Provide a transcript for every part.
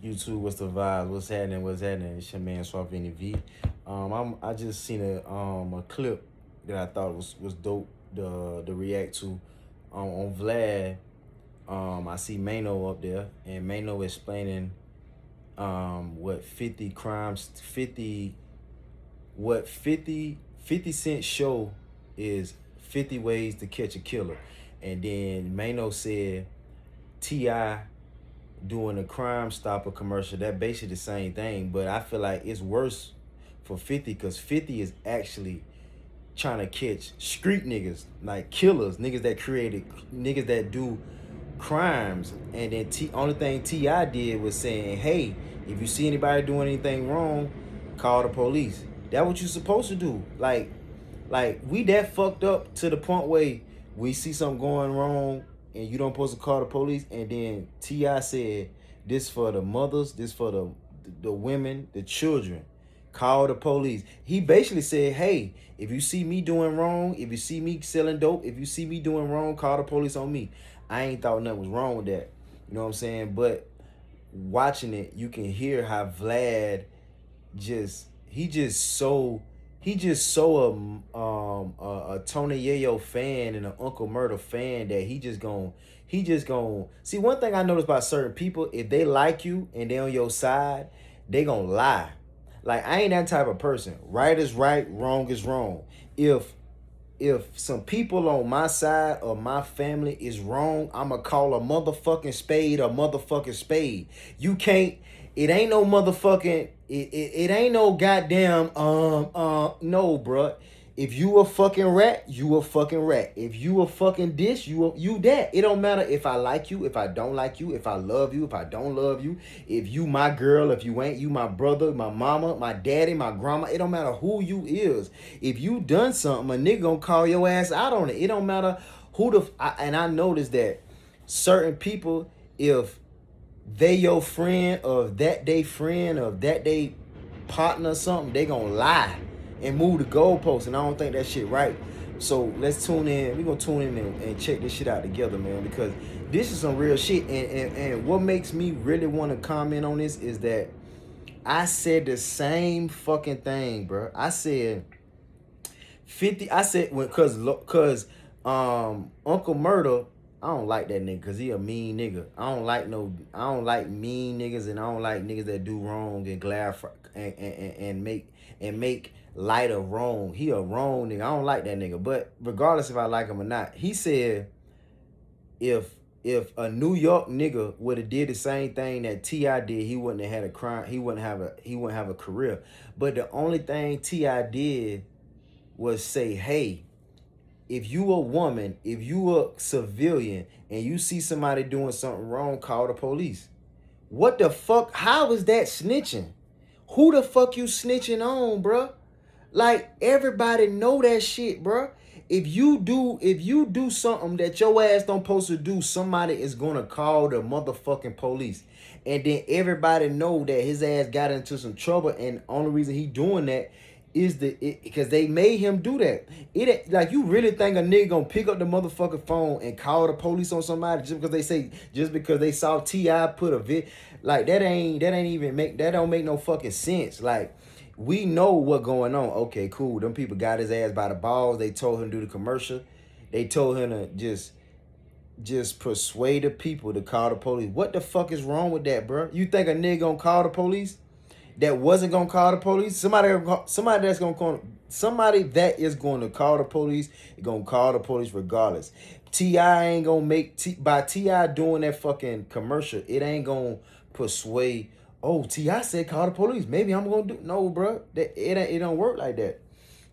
YouTube, what's the vibe? What's happening? What's happening? It's your man Soft V. I just seen a clip that I thought was dope to react to. On Vlad, I see Mano up there, and Mano explaining what 50 crimes 50 what 50 Cent show is 50 ways to catch a killer. And then Mano said Ti doing a Crime Stopper commercial. That basically the same thing, but I feel like it's worse for 50 because 50 is actually trying to catch street niggas, like killers, niggas that do crimes. And then only thing Ti did was saying, hey, if you see anybody doing anything wrong, call the police. That what you supposed to do. Like we that fucked up to the point where we see something going wrong and you don't supposed to call the police. And then Ti said, this for the mothers, this for the women, the children. Call the police. He basically said, hey, if you see me doing wrong, if you see me selling dope, if you see me doing wrong, call the police on me. I ain't thought nothing was wrong with that. You know what I'm saying? But watching it, you can hear how Vlad he just so a Tony Yayo fan and an Uncle Murder fan that he just gon' see. One thing I noticed about certain people, if they like you and they on your side, they gonna lie. Like, I ain't that type of person. Right is right, wrong is wrong. If some people on my side or my family is wrong, I'ma call a motherfucking spade a motherfucking spade. You can't, it ain't no motherfucking, it ain't no goddamn, no, bruh. If you a fucking rat, you a fucking rat. If you a fucking dish, you that. It don't matter if I like you, if I don't like you, if I love you, if I don't love you, if you my girl, if you ain't, you my brother, my mama, my daddy, my grandma. It don't matter who you is. If you done something, a nigga gonna call your ass out on it. It don't matter who and I noticed that certain people, if they your friend or that they friend or that they partner or something, they gonna lie and move the goalposts, and I don't think that shit right. So let's tune in. We gonna tune in and check this shit out together, man, because this is some real shit. And what makes me really want to comment on this is that I said the same fucking thing, bro. I said 50. I said cause Uncle Murder, I don't like that nigga because he a mean nigga. I don't like mean niggas, and I don't like niggas that do wrong and and make light of wrong. He a wrong nigga. I don't like that nigga. But regardless if I like him or not, he said if a New York nigga would have did the same thing that T.I. did, he wouldn't have had a crime. He wouldn't have a career. But the only thing T.I. did was say, hey, if you a woman, if you a civilian, and you see somebody doing something wrong, call the police. What the fuck? How is that snitching? Who the fuck you snitching on, bruh? Like, everybody know that shit, bruh. If you do something that your ass don't supposed to do, somebody is gonna call the motherfucking police. And then everybody know that his ass got into some trouble, and only reason he doing that is because they made him do that. It like, you really think a nigga gonna pick up the motherfucking phone and call the police on somebody just because they saw T.I. put a like, that don't make no fucking sense. Like, we know what going on. Okay, cool. Them people got his ass by the balls. They told him to do the commercial. They told him to just persuade the people to call the police. What the fuck is wrong with that, bro? You think a nigga gonna call the police that wasn't gonna call the police? Somebody that is going to call the police is gonna call the police regardless. T.I. ain't gonna by T.I. doing that fucking commercial, it ain't gonna persuade, oh, T.I. said call the police, maybe I'm gonna do. No, bro, it don't work like that.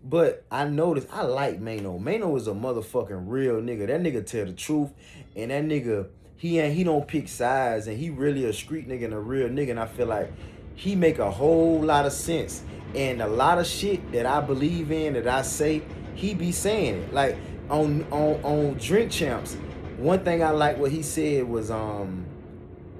But I noticed, I like Mano. Mano is a motherfucking real nigga. That nigga tell the truth, and that nigga, he don't pick sides, and he really a street nigga and a real nigga. And I feel like he make a whole lot of sense, and a lot of shit that I believe in, that I say, he be saying it. Like, on Drink Champs, one thing I like what he said was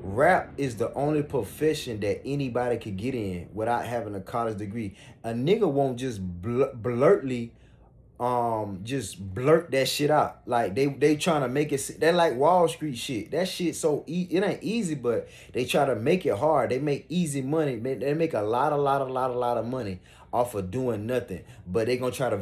rap is the only profession that anybody could get in without having a college degree. A nigga won't just bluntly just blurt that shit out. Like they trying to make it, they like Wall Street shit. That shit so it ain't easy, but they try to make it hard. They make easy money. They make a lot of money off of doing nothing. But they gonna try to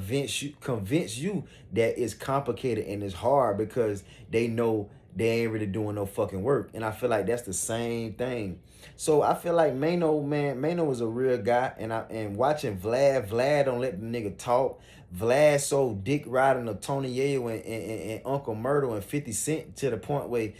convince you that it's complicated and it's hard because they know they ain't really doing no fucking work. And I feel like that's the same thing. So I feel like Mano is a real guy, and watching Vlad don't let the nigga talk. Vlad so dick riding of Tony Yayo and Uncle Myrtle and 50 Cent to the point where,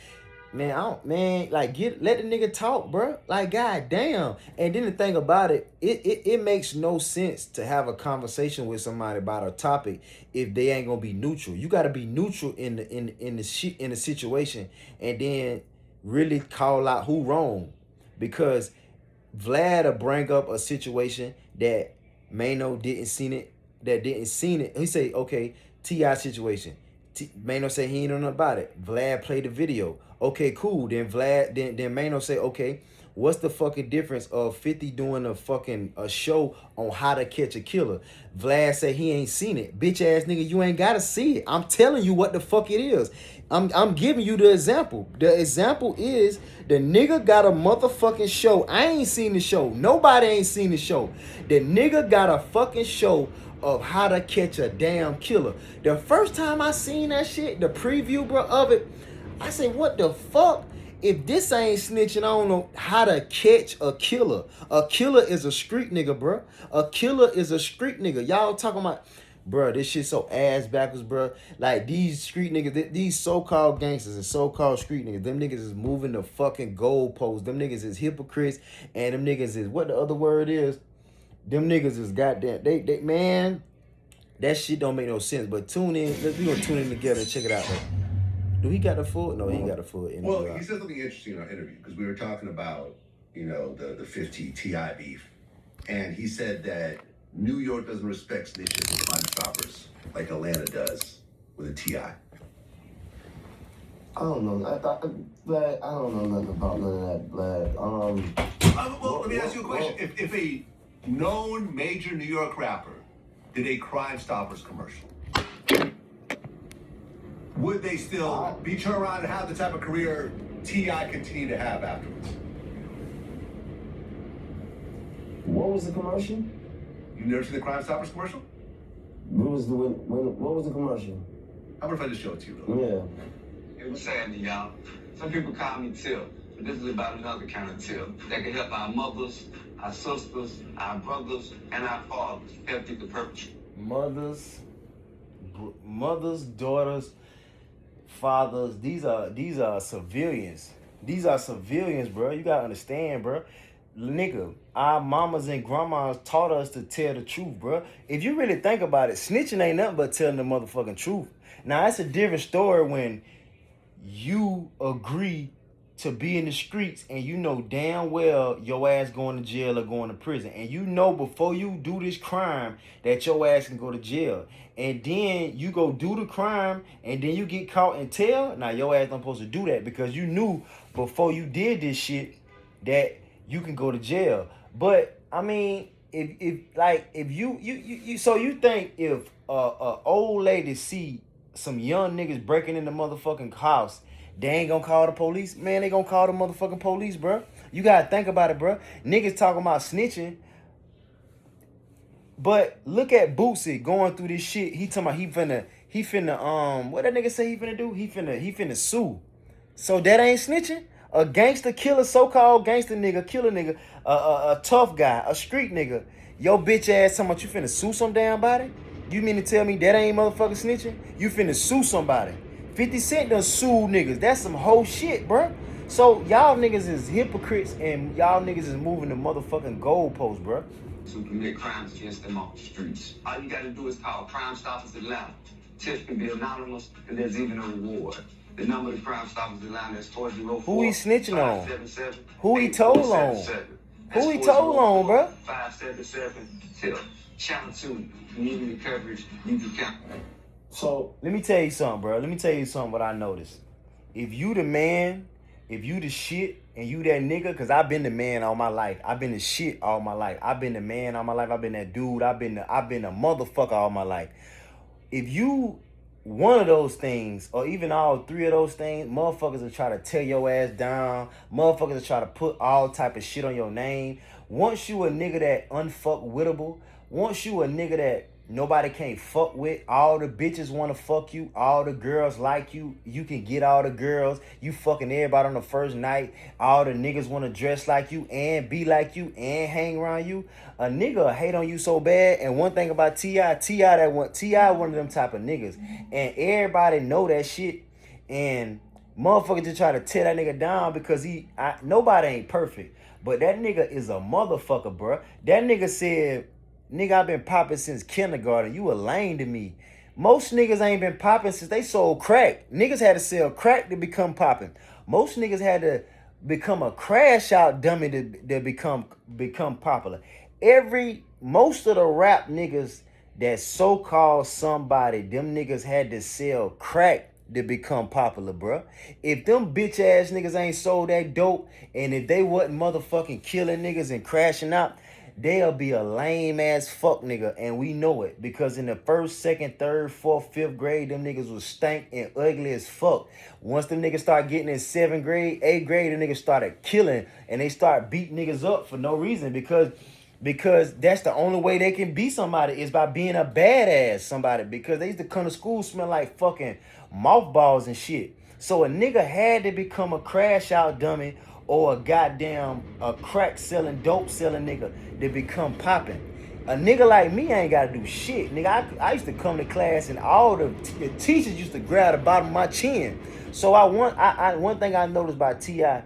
man, like let the nigga talk, bro. Like, god damn. And then the thing about it makes no sense to have a conversation with somebody about a topic if they ain't gonna be neutral. You gotta be neutral in the situation, and then really call out who wrong. Because Vlad will bring up a situation that Mano didn't seen it. He say, okay, T.I. situation. Mano say he ain't know nothing about it. Vlad played the video. Okay, cool. Then Mano say, okay, what's the fucking difference of 50 doing a show on how to catch a killer? Vlad say he ain't seen it. Bitch ass nigga, you ain't gotta see it. I'm telling you what the fuck it is. I'm giving you the example. The example is the nigga got a motherfucking show. I ain't seen the show. Nobody ain't seen the show. The nigga got a fucking show of how to catch a damn killer. The first time I seen that shit, the preview, bro, of it, I say, what the fuck? If this ain't snitching, I don't know how to catch a killer. A killer is a street nigga, bro. A killer is a street nigga. Y'all talking about, bro, this shit so ass backwards, bro. Like, these street niggas, these so-called gangsters and so-called street niggas, them niggas is moving the fucking goalposts. Them niggas is hypocrites, and them niggas is, what the other word is? Them niggas is goddamn, they man, that shit don't make no sense. But tune in, we gonna tune in together and check it out. Do he got the full? No, he ain't got the full interview. Well, he said something interesting in our interview because we were talking about, the 50 T.I. beef. And he said that New York doesn't respect snitches and crime stoppers like Atlanta does with a T.I. I don't know. I don't know nothing about none of that, Vlad. Well, let me ask you a question. If a known major New York rapper did a Crime Stoppers commercial, would they still be turned around and have the type of career T.I. continued to have afterwards? What was the commercial? You never seen the Crime Stoppers commercial? What was the commercial? How about if I just show it to you real quick? Yeah. It was sadly, y'all. Some people call me Tip, but this is about another kind of tip that can help our mothers, our sisters, our brothers, and our fathers help get the purpose. Mothers, daughters, fathers, these are civilians. These are civilians, bro. You gotta understand, bro. Nigga, our mamas and grandmas taught us to tell the truth, bro. If you really think about it, snitching ain't nothing but telling the motherfucking truth. Now, it's a different story when you agree to be in the streets and you know damn well your ass going to jail or going to prison. And you know before you do this crime that your ass can go to jail. And then you go do the crime and then you get caught and tell. Now, your ass not supposed to do that because you knew before you did this shit that you can go to jail. But I mean, if you so you think if a old lady see some young niggas breaking in the motherfucking house, they ain't gonna call the police? Man, they gonna call the motherfucking police, bro. You gotta think about it, bro. Niggas talking about snitching, but look at Boosie going through this shit. He talking about he finna what that nigga say he finna do? He finna sue. So that ain't snitching? A gangster killer, so-called gangster nigga, killer nigga, a tough guy, a street nigga. Yo bitch ass talking about you finna sue some damn body? You mean to tell me that ain't motherfucking snitching? You finna sue somebody. 50 Cent done sued niggas. That's some whole shit, bruh. So y'all niggas is hypocrites and y'all niggas is moving the motherfucking goalposts, bruh. To commit crimes against them off the streets. All you gotta do is call Crime Stoppers Atlanta. Tips can be anonymous and there's even a reward. The number of Crime Stoppers Atlanta is 404. Who he snitching on? 577. Who he told on? Who he told on, bruh? 577. Tip. Channel 2. Community coverage. You can count. So let me tell you something, bro. Let me tell you something what I noticed. If you the man, if you the shit, and you that nigga, because I've been the man all my life. I've been the shit all my life. I've been the man all my life. I've been that dude. I've been a motherfucker all my life. if you one of those things, or even all three of those things, motherfuckers will try to tear your ass down. Motherfuckers will try to put all type of shit on your name. Once you a nigga that unfuckwittable, once you a nigga that nobody can't fuck with, all the bitches want to fuck you, all the girls like you, you can get all the girls, you fucking everybody on the first night, all the niggas want to dress like you and be like you and hang around you. A nigga hate on you so bad. And one thing about T.I. one of them type of niggas, and everybody know that shit. And motherfucker just try to tear that nigga down because nobody ain't perfect, but that nigga is a motherfucker, bro. That nigga said, nigga, I've been popping since kindergarten. You a lame to me. Most niggas ain't been popping since they sold crack. Niggas had to sell crack to become popping. Most niggas had to become a crash out dummy to become popular. Most of the rap niggas that so-called somebody, them niggas had to sell crack to become popular, bruh. If them bitch ass niggas ain't sold that dope, and if they wasn't motherfucking killing niggas and crashing out, they'll be a lame ass fuck nigga, and we know it. Because in the first, second, third, fourth, fifth grade, them niggas was stank and ugly as fuck. Once them niggas start getting in 7th grade, 8th grade, them niggas started killing, and they start beating niggas up for no reason, because that's the only way they can be somebody, is by being a badass somebody, because they used to come to school smell like fucking mothballs and shit. So a nigga had to become a crash out dummy or a crack selling, dope selling nigga to become popping. A nigga like me ain't gotta do shit. Nigga, I used to come to class and all the teachers used to grab the bottom of my chin. So one thing I noticed about T.I.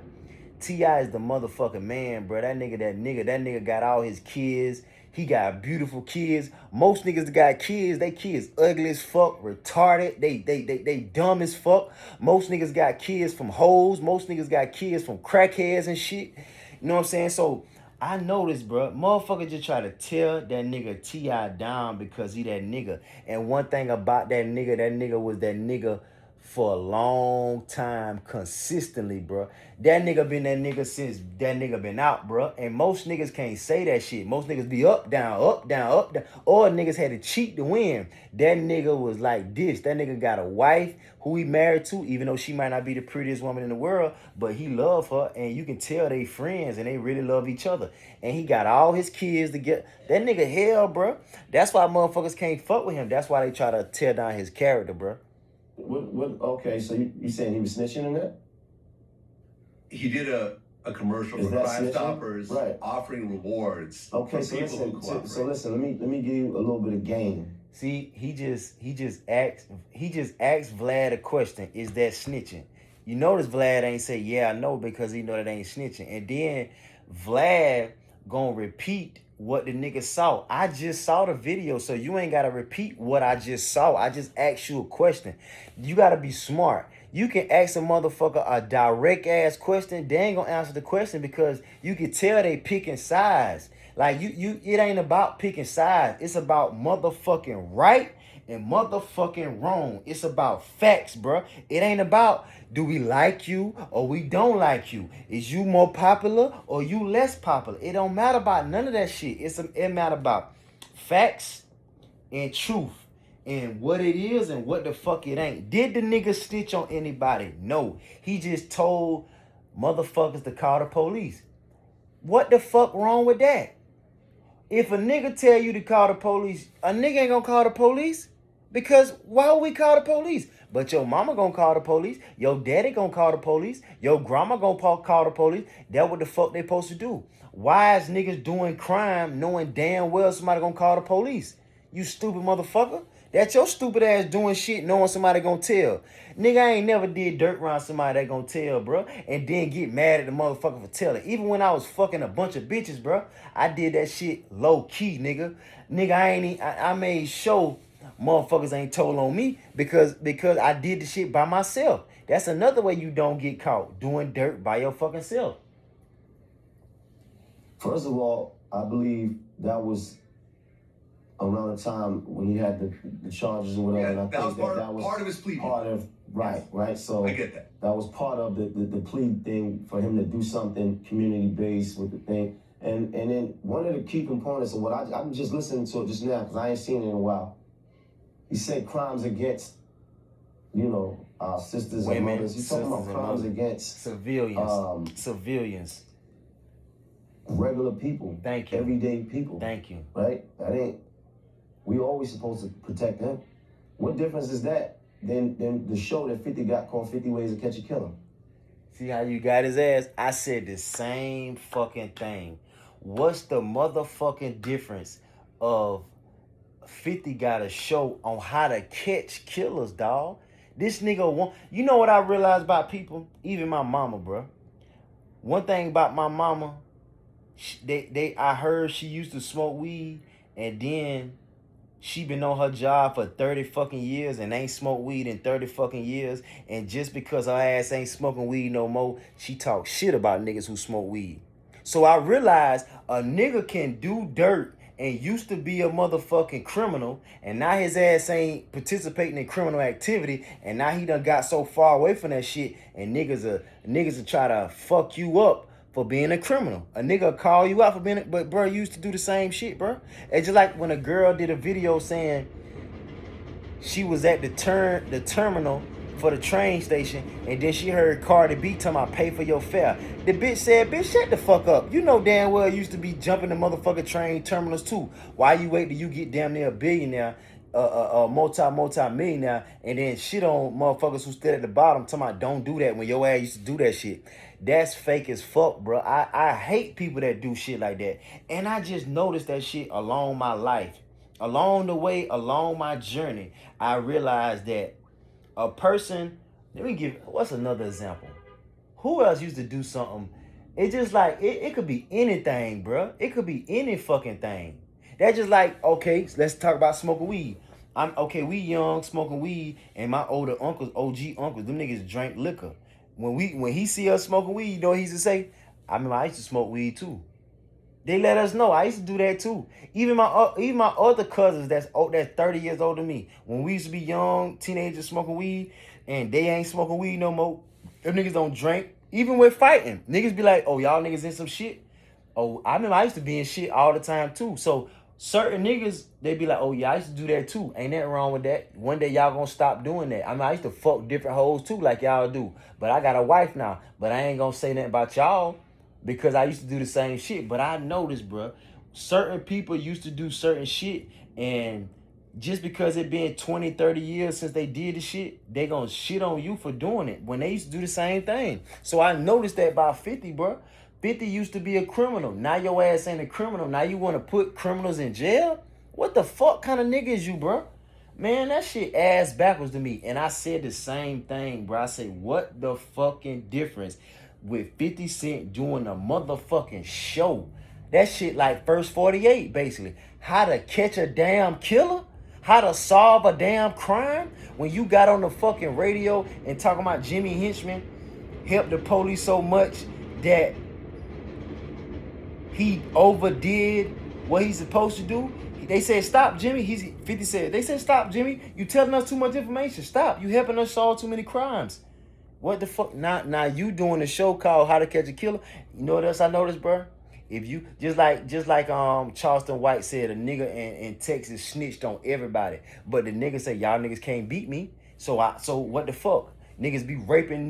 is the motherfucking man, bro. That nigga got all his kids. He got beautiful kids. Most niggas that got kids, they kids ugly as fuck, retarded. They dumb as fuck. Most niggas got kids from hoes. Most niggas got kids from crackheads and shit. You know what I'm saying? So I noticed, bro, motherfucker just try to tear that nigga T.I. down because he that nigga. And one thing about that nigga was that nigga for a long time, consistently, bro. That nigga been that nigga since that nigga been out, bro. And most niggas can't say that shit. Most niggas be up, down, up, down, up, down. Or niggas had to cheat to win. That nigga was like this. That nigga got a wife who he married to, even though she might not be the prettiest woman in the world, but he love her, and you can tell they friends and they really love each other. And he got all his kids to get that nigga hell, bro. That's why motherfuckers can't fuck with him. That's why they try to tear down his character, bro. Okay, so you saying he was snitching in that? He did a commercial Is for that Crime snitching? Stoppers, Right. offering rewards Okay, for so people who cooperate. listen. Let me give you a little bit of game. See, he just asked Vlad a question. Is that snitching? You notice Vlad ain't say, yeah, I know, because he know that ain't snitching. And then Vlad gonna repeat what the nigga saw. I just saw the video, so you ain't gotta repeat what I just saw. I just asked you a question. You gotta be smart. You can ask a motherfucker a direct ass question, they ain't gonna answer the question, because you can tell they picking sides. Like it ain't about picking sides. It's about motherfucking right and motherfucking wrong. It's about facts, bro. It ain't about do we like you or we don't like you. Is you more popular or you less popular? It don't matter about none of that shit. It matter about facts and truth and what it is and what the fuck it ain't. Did the nigga snitch on anybody? No. He just told motherfuckers to call the police. What the fuck wrong with that? If a nigga tell you to call the police, a nigga ain't gonna call the police. Because why would we call the police? But your mama gonna call the police. Your daddy gonna call the police. Your grandma gonna call the police. That what the fuck they supposed to do. Why is niggas doing crime knowing damn well somebody gonna call the police? You stupid motherfucker. That's your stupid ass doing shit knowing somebody gonna tell. Nigga, I ain't never did dirt around somebody that gonna tell, bro. And then get mad at the motherfucker for telling. Even when I was fucking a bunch of bitches, bro, I did that shit low key, nigga. Nigga, I made sure motherfuckers ain't told on me because I did the shit by myself. That's another way you don't get caught, doing dirt by your fucking self. First of all, I believe that was around the time when he had the charges or whatever. Yeah, and I think that was part of his plea. Part of right. So I get that. That was part of the plea thing for him to do something community based with the thing. And then one of the key components of what I'm just listening to it just now because I ain't seen it in a while. He said crimes against, our sisters and Women, mothers. He's talking about sisters and crimes mothers. against Civilians. Regular people. Thank you. Everyday people. Thank you. Right? We always supposed to protect them. What difference is that than the show that 50 got called 50 Ways to Catch a Killer? See how you got his ass? I said the same fucking thing. What's the motherfucking difference of 50 got a show on how to catch killers, dog? This nigga want... You know what I realized about people? Even my mama, bro. One thing about my mama, I heard she used to smoke weed, and then she been on her job for 30 fucking years and ain't smoked weed in 30 fucking years. And just because her ass ain't smoking weed no more, she talk shit about niggas who smoke weed. So I realized a nigga can do dirt and used to be a motherfucking criminal, and now his ass ain't participating in criminal activity, and now he done got so far away from that shit, and niggas will try to fuck you up for being a criminal. A nigga call you out for being but bro, you used to do the same shit, bro. It's just like when a girl did a video saying she was at the terminal for the train station, and then she heard Cardi B talking about pay for your fare. The bitch said, bitch, shut the fuck up. You know damn well you used to be jumping the motherfucking train terminals too. Why you wait till you get damn near a billionaire, multi-millionaire, and then shit on motherfuckers who stood at the bottom talking about don't do that when your ass used to do that shit? That's fake as fuck, bro. I hate people that do shit like that. And I just noticed that shit along my life. Along the way, along my journey, I realized that a person, what's another example? Who else used to do something? It's just like, it could be anything, bro. It could be any fucking thing. That's just like, okay, let's talk about smoking weed. We young, smoking weed, and my older uncles, OG uncles, them niggas drank liquor. When he see us smoking weed, you know what he used to say? I used to smoke weed too. They let us know. I used to do that too. Even my other cousins that's 30 years older than me. When we used to be young, teenagers smoking weed, and they ain't smoking weed no more. Them niggas don't drink. Even with fighting, niggas be like, oh, y'all niggas in some shit. Oh, I used to be in shit all the time too. So certain niggas, they be like, oh yeah, I used to do that too. Ain't nothing wrong with that. One day y'all gonna stop doing that. I used to fuck different hoes too, like y'all do. But I got a wife now. But I ain't gonna say nothing about y'all, because I used to do the same shit. But I noticed, bro, certain people used to do certain shit, and just because it been 20, 30 years since they did the shit, they gonna shit on you for doing it when they used to do the same thing. So I noticed that about 50, bro. 50 used to be a criminal. Now your ass ain't a criminal. Now you want to put criminals in jail? What the fuck kind of nigga is you, bro? Man, that shit ass backwards to me. And I said the same thing, bro. I say, what the fucking difference with 50 Cent doing a motherfucking show? That shit like First 48, basically. How to catch a damn killer? How to solve a damn crime? When you got on the fucking radio and talking about Jimmy Henchman helped the police so much that he overdid what he's supposed to do. They said, stop, Jimmy. 50 said, they said, stop, Jimmy. You telling us too much information. Stop. You helping us solve too many crimes. What the fuck? Now you doing a show called How to Catch a Killer. You know what else I noticed, bro? If you just like Charleston White said, a nigga in Texas snitched on everybody, but the nigga said y'all niggas can't beat me. So what the fuck? Niggas be raping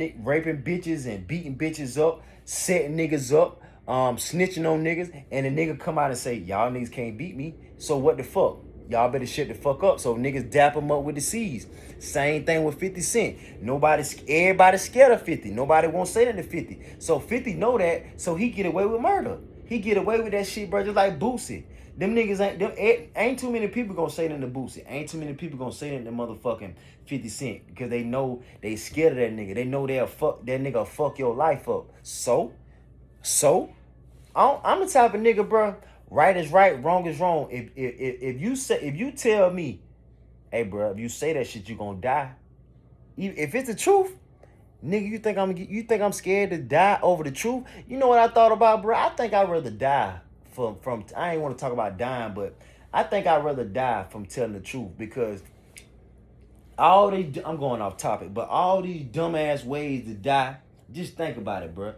bitches and beating bitches up, setting niggas up, snitching on niggas, and the nigga come out and say y'all niggas can't beat me. So what the fuck? Y'all better shut the fuck up. So niggas dap them up with the C's. Same thing with 50 Cent. Everybody scared of 50. Nobody won't say that to 50. So 50 know that, so he get away with murder. He get away with that shit, bro, just like Boosie. Them niggas ain't too many people gonna say that to Boosie. Ain't too many people gonna say that to motherfucking 50 Cent, because they know they scared of that nigga. They know that nigga fuck your life up. So I'm the type of nigga, bro. Right is right, wrong is wrong. If you tell me, hey, bro, if you say that shit, you gonna die. If it's the truth, nigga, you think I'm scared to die over the truth? You know what I thought about, bro? I think I'd rather die from I ain't want to talk about dying, but I think I'd rather die from telling the truth, because I'm going off topic, but all these dumbass ways to die. Just think about it, bro.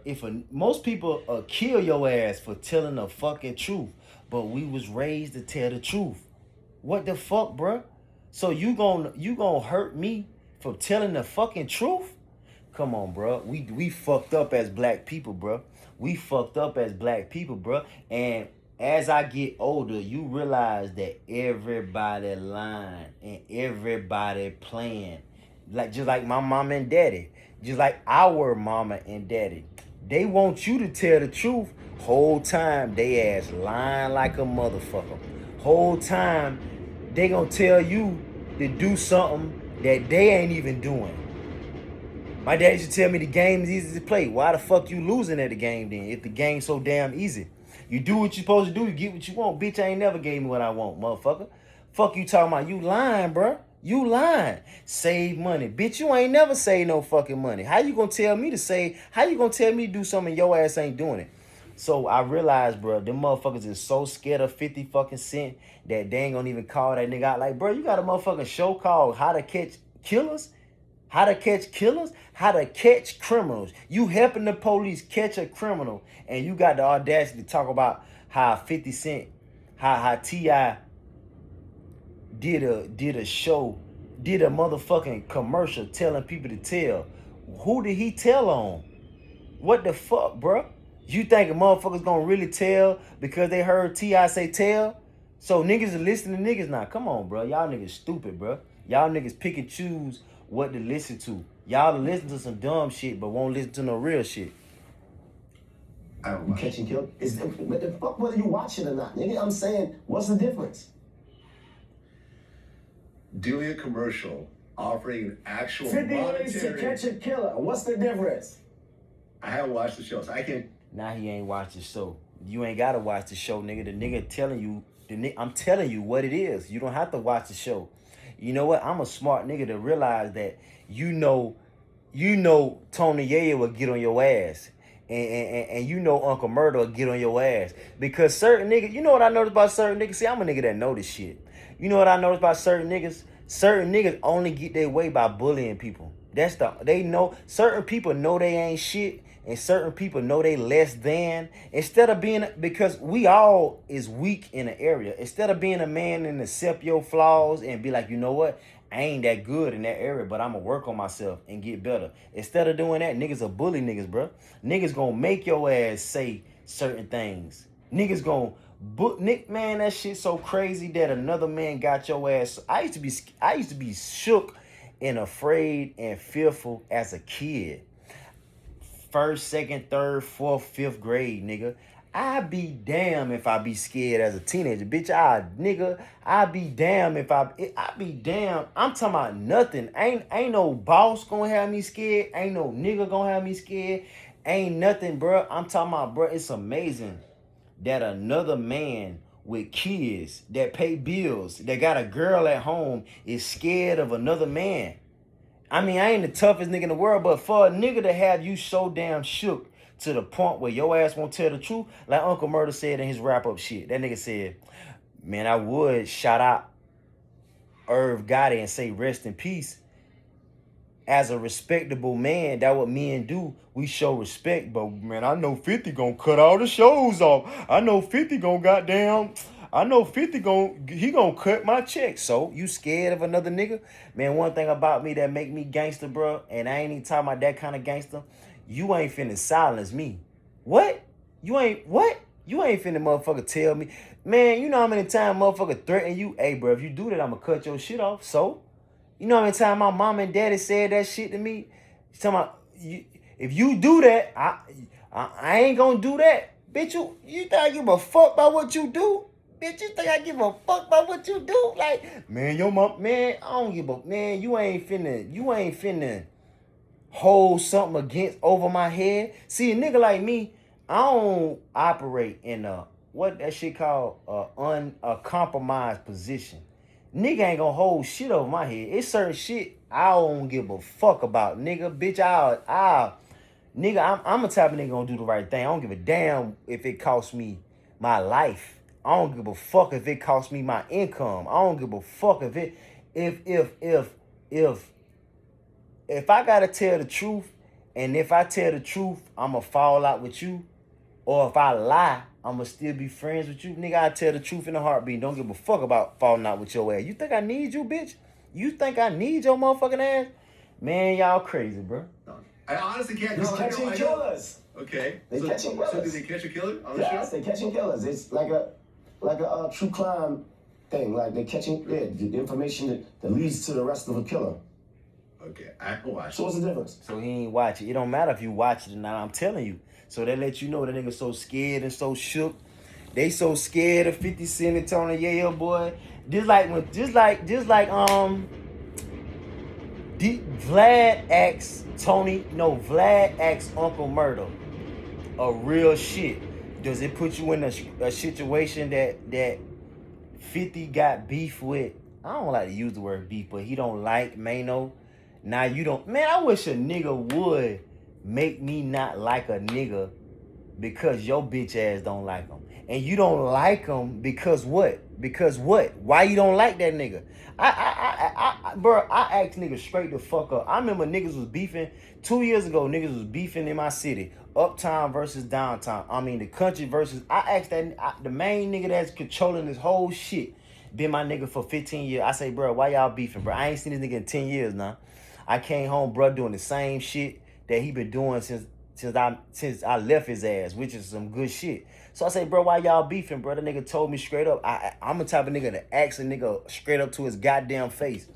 Most people kill your ass for telling the fucking truth, but we was raised to tell the truth. What the fuck, bro? So you gonna hurt me for telling the fucking truth? Come on, bro. We fucked up as black people, bro. We fucked up as black people, bro. And as I get older, you realize that everybody lying and everybody playing. Like just like my mama and daddy. Just like our mama and daddy. They want you to tell the truth. Whole time they ass lying like a motherfucker. Whole time they gonna tell you to do something that they ain't even doing. My dad used to tell me the game is easy to play. Why the fuck you losing at the game then? If the game's so damn easy. You do what you supposed to do, you get what you want. Bitch, I ain't never gave me what I want, motherfucker. Fuck you talking about. You lying, bruh. You lying. Save money. Bitch, you ain't never saved no fucking money. How you gonna tell me to save? How you gonna tell me to do something your ass ain't doing it? So I realized, bro, them motherfuckers is so scared of 50 fucking cent that they ain't gonna even call that nigga out. Like, bro, you got a motherfucking show called How to Catch Killers? How to catch killers? How to catch criminals. You helping the police catch a criminal, and you got the audacity to talk about how 50 Cent, how T.I. did a show, did a motherfucking commercial telling people to tell. Who did he tell on? What the fuck, bro? You think a motherfucker's gonna really tell because they heard T.I. say tell? So niggas are listening to niggas now. Come on, bro. Y'all niggas stupid, bro. Y'all niggas pick and choose what to listen to. Y'all listen to some dumb shit, but won't listen to no real shit. I don't You watch. catch and kill. But the fuck whether you watch it or not, nigga. I'm saying, what's the difference? Doing a commercial offering an actual 50 ways to monetary. catch a killer. What's the difference? I haven't watched the show, so I can't. Now he ain't watched the show. You ain't gotta watch the show, nigga. The nigga telling you, I'm telling you what it is. You don't have to watch the show. You know what? I'm a smart nigga to realize that you know Tony Yayo will get on your ass. And you know Uncle Murder will get on your ass. Because certain niggas, you know what I noticed about certain niggas? See, I'm a nigga that know this shit. You know what I noticed about certain niggas? Certain niggas only get their way by bullying people. They know, certain people know they ain't shit, and certain people know they less than. Instead of being, because we all is weak in an area. Instead of being a man and accept your flaws and be like, you know what? I ain't that good in that area, but I'ma work on myself and get better. Instead of doing that, niggas are bully niggas, bro. Niggas gonna make your ass say certain things. Niggas gonna Nick, man, that shit so crazy that another man got your ass. I used to be shook and afraid and fearful as a kid. First, second, third, fourth, fifth grade, nigga. I be damn if I be scared as a teenager. Bitch, I be damn if I be damn. I'm talking about nothing. Ain't no boss gonna have me scared. Ain't no nigga gonna have me scared. Ain't nothing, bro. I'm talking about, bro, it's amazing that another man with kids that pay bills, that got a girl at home, is scared of another man. I mean, I ain't the toughest nigga in the world, but for a nigga to have you so damn shook to the point where your ass won't tell the truth, like Uncle Murder said in his wrap-up shit. That nigga said, man, I would shout out Irv Gotti and say rest in peace. As a respectable man, that what men do. We show respect, but man, I know 50 gonna cut all the shows off. I know 50 gonna he gonna cut my check. So you scared of another nigga? Man, one thing about me that make me gangster, bro, and I ain't even talking about that kind of gangster. You ain't finna silence me. What? You ain't finna motherfucker tell me. Man, you know how many times motherfucker threaten you? Hey, bro, if you do that, I'ma cut your shit off. So? You know how many times my mom and daddy said that shit to me? Talking about, if you do that, I ain't gonna do that. Bitch, you think I give a fuck about what you do? Bitch, you think I give a fuck about what you do? Like, man, your mom, man, I don't give a, man, you ain't finna hold something against over my head. See, a nigga like me, I don't operate in what that shit called a compromised position. Nigga ain't gonna hold shit over my head. It's certain shit I don't give a fuck about, nigga. Bitch, nigga, I'm the type of nigga gonna do the right thing. I don't give a damn if it costs me my life. I don't give a fuck if it costs me my income. I don't give a fuck if I gotta tell the truth, and if I tell the truth, I'ma fall out with you. Or if I lie, I'ma still be friends with you. Nigga, I tell the truth in a heartbeat. Don't give a fuck about falling out with your ass. You think I need you, bitch? You think I need your motherfucking ass? Man, y'all crazy, bro. I honestly can't. He's No, catching killers. Okay. They catching So killers. did they catch a killer on the Yes, show? they catching killers. It's like a true crime thing. Like they catching the information that leads to the rest of a killer. Okay, I can watch. So what's the difference? So he ain't watch it. It don't matter if you watch it or not. I'm telling you. So that let you know that nigga so scared and so shook. They so scared of 50 Cent and Tony Yayo, boy. Vlad asked Uncle Murder a real shit. Does it put you in a situation that 50 got beef with? I don't like to use the word beef, but he don't like Manio. Now you don't. Man, I wish a nigga would make me not like a nigga because your bitch ass don't like him. And you don't like him because what? Because what? Why you don't like that nigga? Bro, I asked niggas straight the fuck up. I remember niggas was beefing 2 years ago. Niggas was beefing in my city, uptown versus downtown. I mean the country versus. I asked the main nigga that's controlling this whole shit. Been my nigga for 15 years. I say, bro, why y'all beefing, bro? I ain't seen this nigga in 10 years now. I came home, bro, doing the same shit that he been doing since I left his ass, which is some good shit. So I say, bro, why y'all beefing, bro? The nigga told me straight up. I'm the type of nigga to ask a nigga straight up to his goddamn face.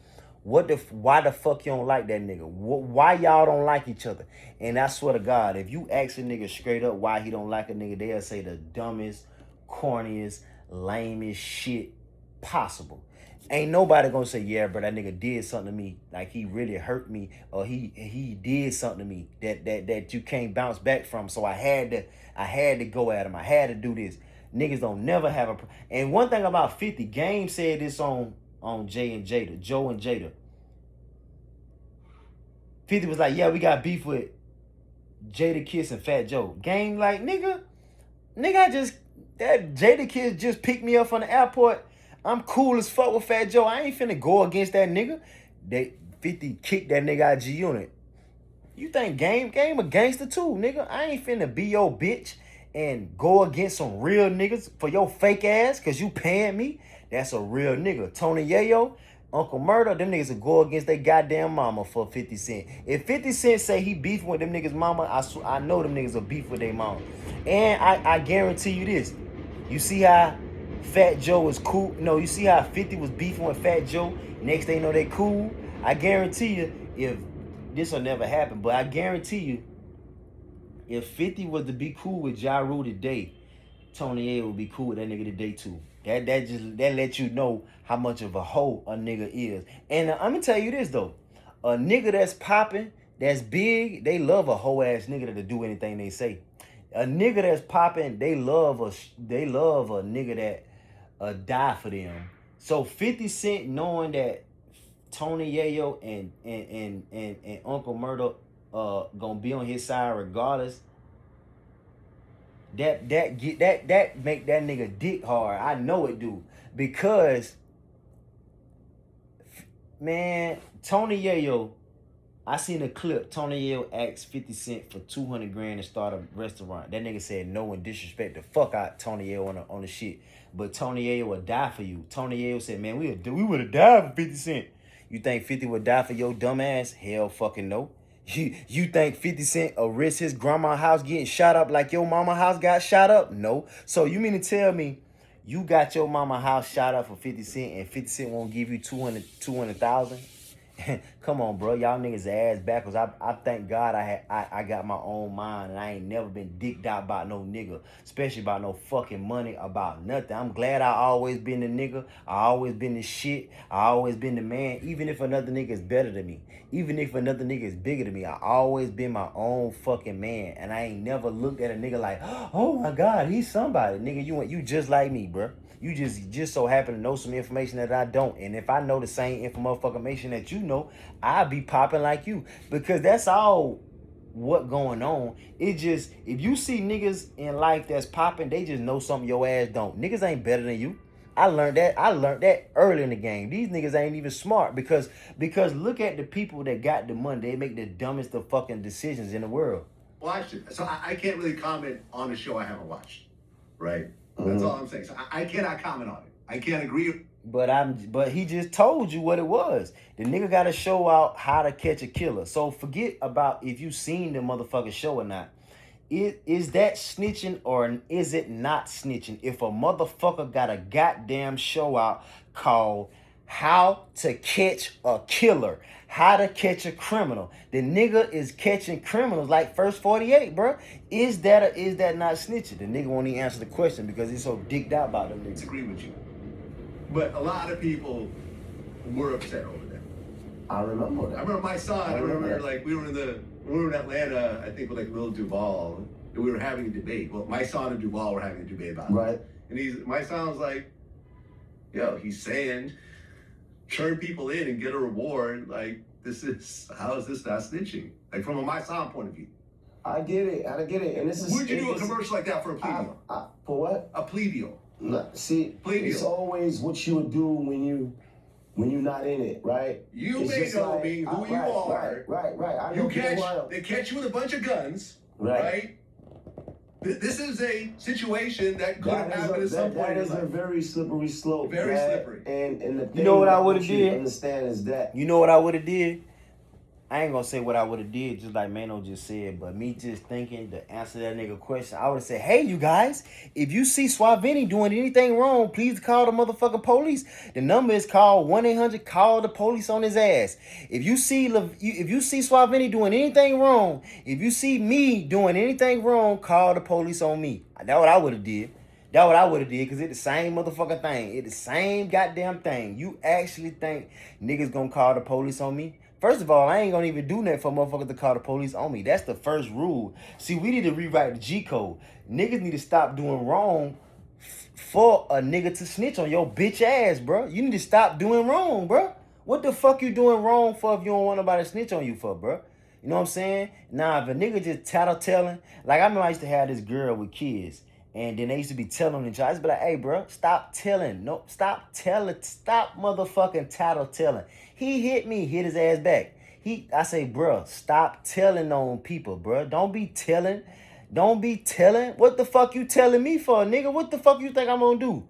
Why the fuck you don't like that nigga? Why y'all don't like each other? And I swear to God, if you ask a nigga straight up why he don't like a nigga, they'll say the dumbest, corniest, lamest shit possible. Ain't nobody gonna say, yeah, bro, that nigga did something to me, like he really hurt me, or he did something to me that you can't bounce back from. So I had to go at him. I had to do this. Niggas don't never have a. And one thing about 50, Game said this on Joe and Jada. 50 was like, yeah, we got beef with Jada Kiss and Fat Joe. Game like, nigga, that Jada Kiss just picked me up from the airport. I'm cool as fuck with Fat Joe. I ain't finna go against that nigga. 50 kicked that nigga out of G-Unit. You think Game a gangster too, nigga? I ain't finna be your bitch and go against some real niggas for your fake ass because you paying me. That's a real nigga. Tony Yayo, Uncle Murder, them niggas will go against their goddamn mama for 50 Cent. If 50 Cent say he beefing with them niggas' mama, I know them niggas will beef with their mama. And I guarantee you this. You see how Fat Joe was cool? No, you see how 50 was beefing with Fat Joe? Next thing you know, they cool. I guarantee you, if this will never happen, but I guarantee you, if 50 was to be cool with Ja Rule today, Tony A would be cool with that nigga today too. That lets you know how much of a hoe a nigga is. And I'm gonna tell you this though, a nigga that's popping, that's big, they love a hoe ass nigga that'll do anything they say. A nigga that's popping, they love a nigga that die for them. So 50 Cent knowing that Tony Yayo and Uncle Murder gonna be on his side regardless, that make that nigga dick hard. I know it do. Because man, Tony Yayo, I seen a clip. Tony Yayo asked 50 Cent for 200 grand to start a restaurant. That nigga said no and disrespect the fuck out Tony Yayo on the shit. But Tony Yayo would die for you. Tony Yayo said, man, we would have died for 50 Cent. You think 50 would die for your dumb ass? Hell fucking no. You think 50 Cent will risk his grandma's house getting shot up like your mama house got shot up? No. So you mean to tell me you got your mama house shot up for 50 Cent and 50 Cent won't give you 200,000? Come on, bro. Y'all niggas ass backwards. I thank God I got my own mind and I ain't never been dicked out about no nigga, especially about no fucking money, about nothing. I'm glad I always been the nigga. I always been the shit. I always been the man. Even if another nigga is better than me, even if another nigga is bigger than me, I always been my own fucking man. And I ain't never looked at a nigga like, oh my God, he's somebody. Nigga, you just like me, bro. You just so happen to know some information that I don't. And if I know the same information that you know, I'll be popping like you. Because that's all what going on. It just, if you see niggas in life that's popping, they just know something your ass don't. Niggas ain't better than you. I learned that early in the game. These niggas ain't even smart because look at the people that got the money. They make the dumbest of fucking decisions in the world. watched it, so I can't really comment on a show I haven't watched. Right? That's all I'm saying. So I cannot comment on it. I can't agree. But he just told you what it was. The nigga got to show out how to catch a killer. So forget about if you seen the motherfucking show or not. Is that snitching or is it not snitching? If a motherfucker got a goddamn show out called How to Catch a Killer, How to Catch a Criminal. The nigga is catching criminals like First 48, bro. Is that not snitching? The nigga won't even answer the question because he's so dicked out about them niggas. Disagree with you. But a lot of people were upset over that. I remember that. I remember my son. I remember like we were in Atlanta, I think with like Lil Duval, and we were having a debate. Well, my son and Duval were having a debate about it. Right. And my son was like, yo, he's saying turn people in and get a reward. Like, how is this not snitching? Like from my son point of view. I get it. And this is. Would you do a commercial like that for a plea deal? For what? A plea deal. See, it's always what you would do when you're not in it, right? You may know me, who you are. Right. They catch you with a bunch of guns, right? This is a situation that could have happened at some point. That is a very slippery slope. Very slippery. And the thing you know what I would have did? Understand is that. You know what I would have did? I ain't gonna say what I would have did, just like Mano just said, but me just thinking to answer that nigga question, I would have said, hey, you guys, if you see Suavini doing anything wrong, please call the motherfucking police. The number is called 1-800, call the police on his ass. If you see Suavini doing anything wrong, if you see me doing anything wrong, call the police on me. That's what I would have did. Because it's the same motherfucking thing. It's the same goddamn thing. You actually think niggas gonna call the police on me? First of all, I ain't gonna even do nothing for motherfuckers to call the police on me. That's the first rule. See, we need to rewrite the G code. Niggas need to stop doing wrong for a nigga to snitch on your bitch ass, bro. You need to stop doing wrong, bro. What the fuck you doing wrong for if you don't want nobody to snitch on you for, bro? You know what I'm saying? Nah, if a nigga just tattletelling, like I remember I used to have this girl with kids. And then they used to be telling each other. I used to be like, hey, bro, stop telling. No, stop motherfucking tattletelling. He hit me, hit his ass back. I say, bro, stop telling on people, bro. Don't be telling. What the fuck you telling me for, nigga? What the fuck you think I'm gonna do?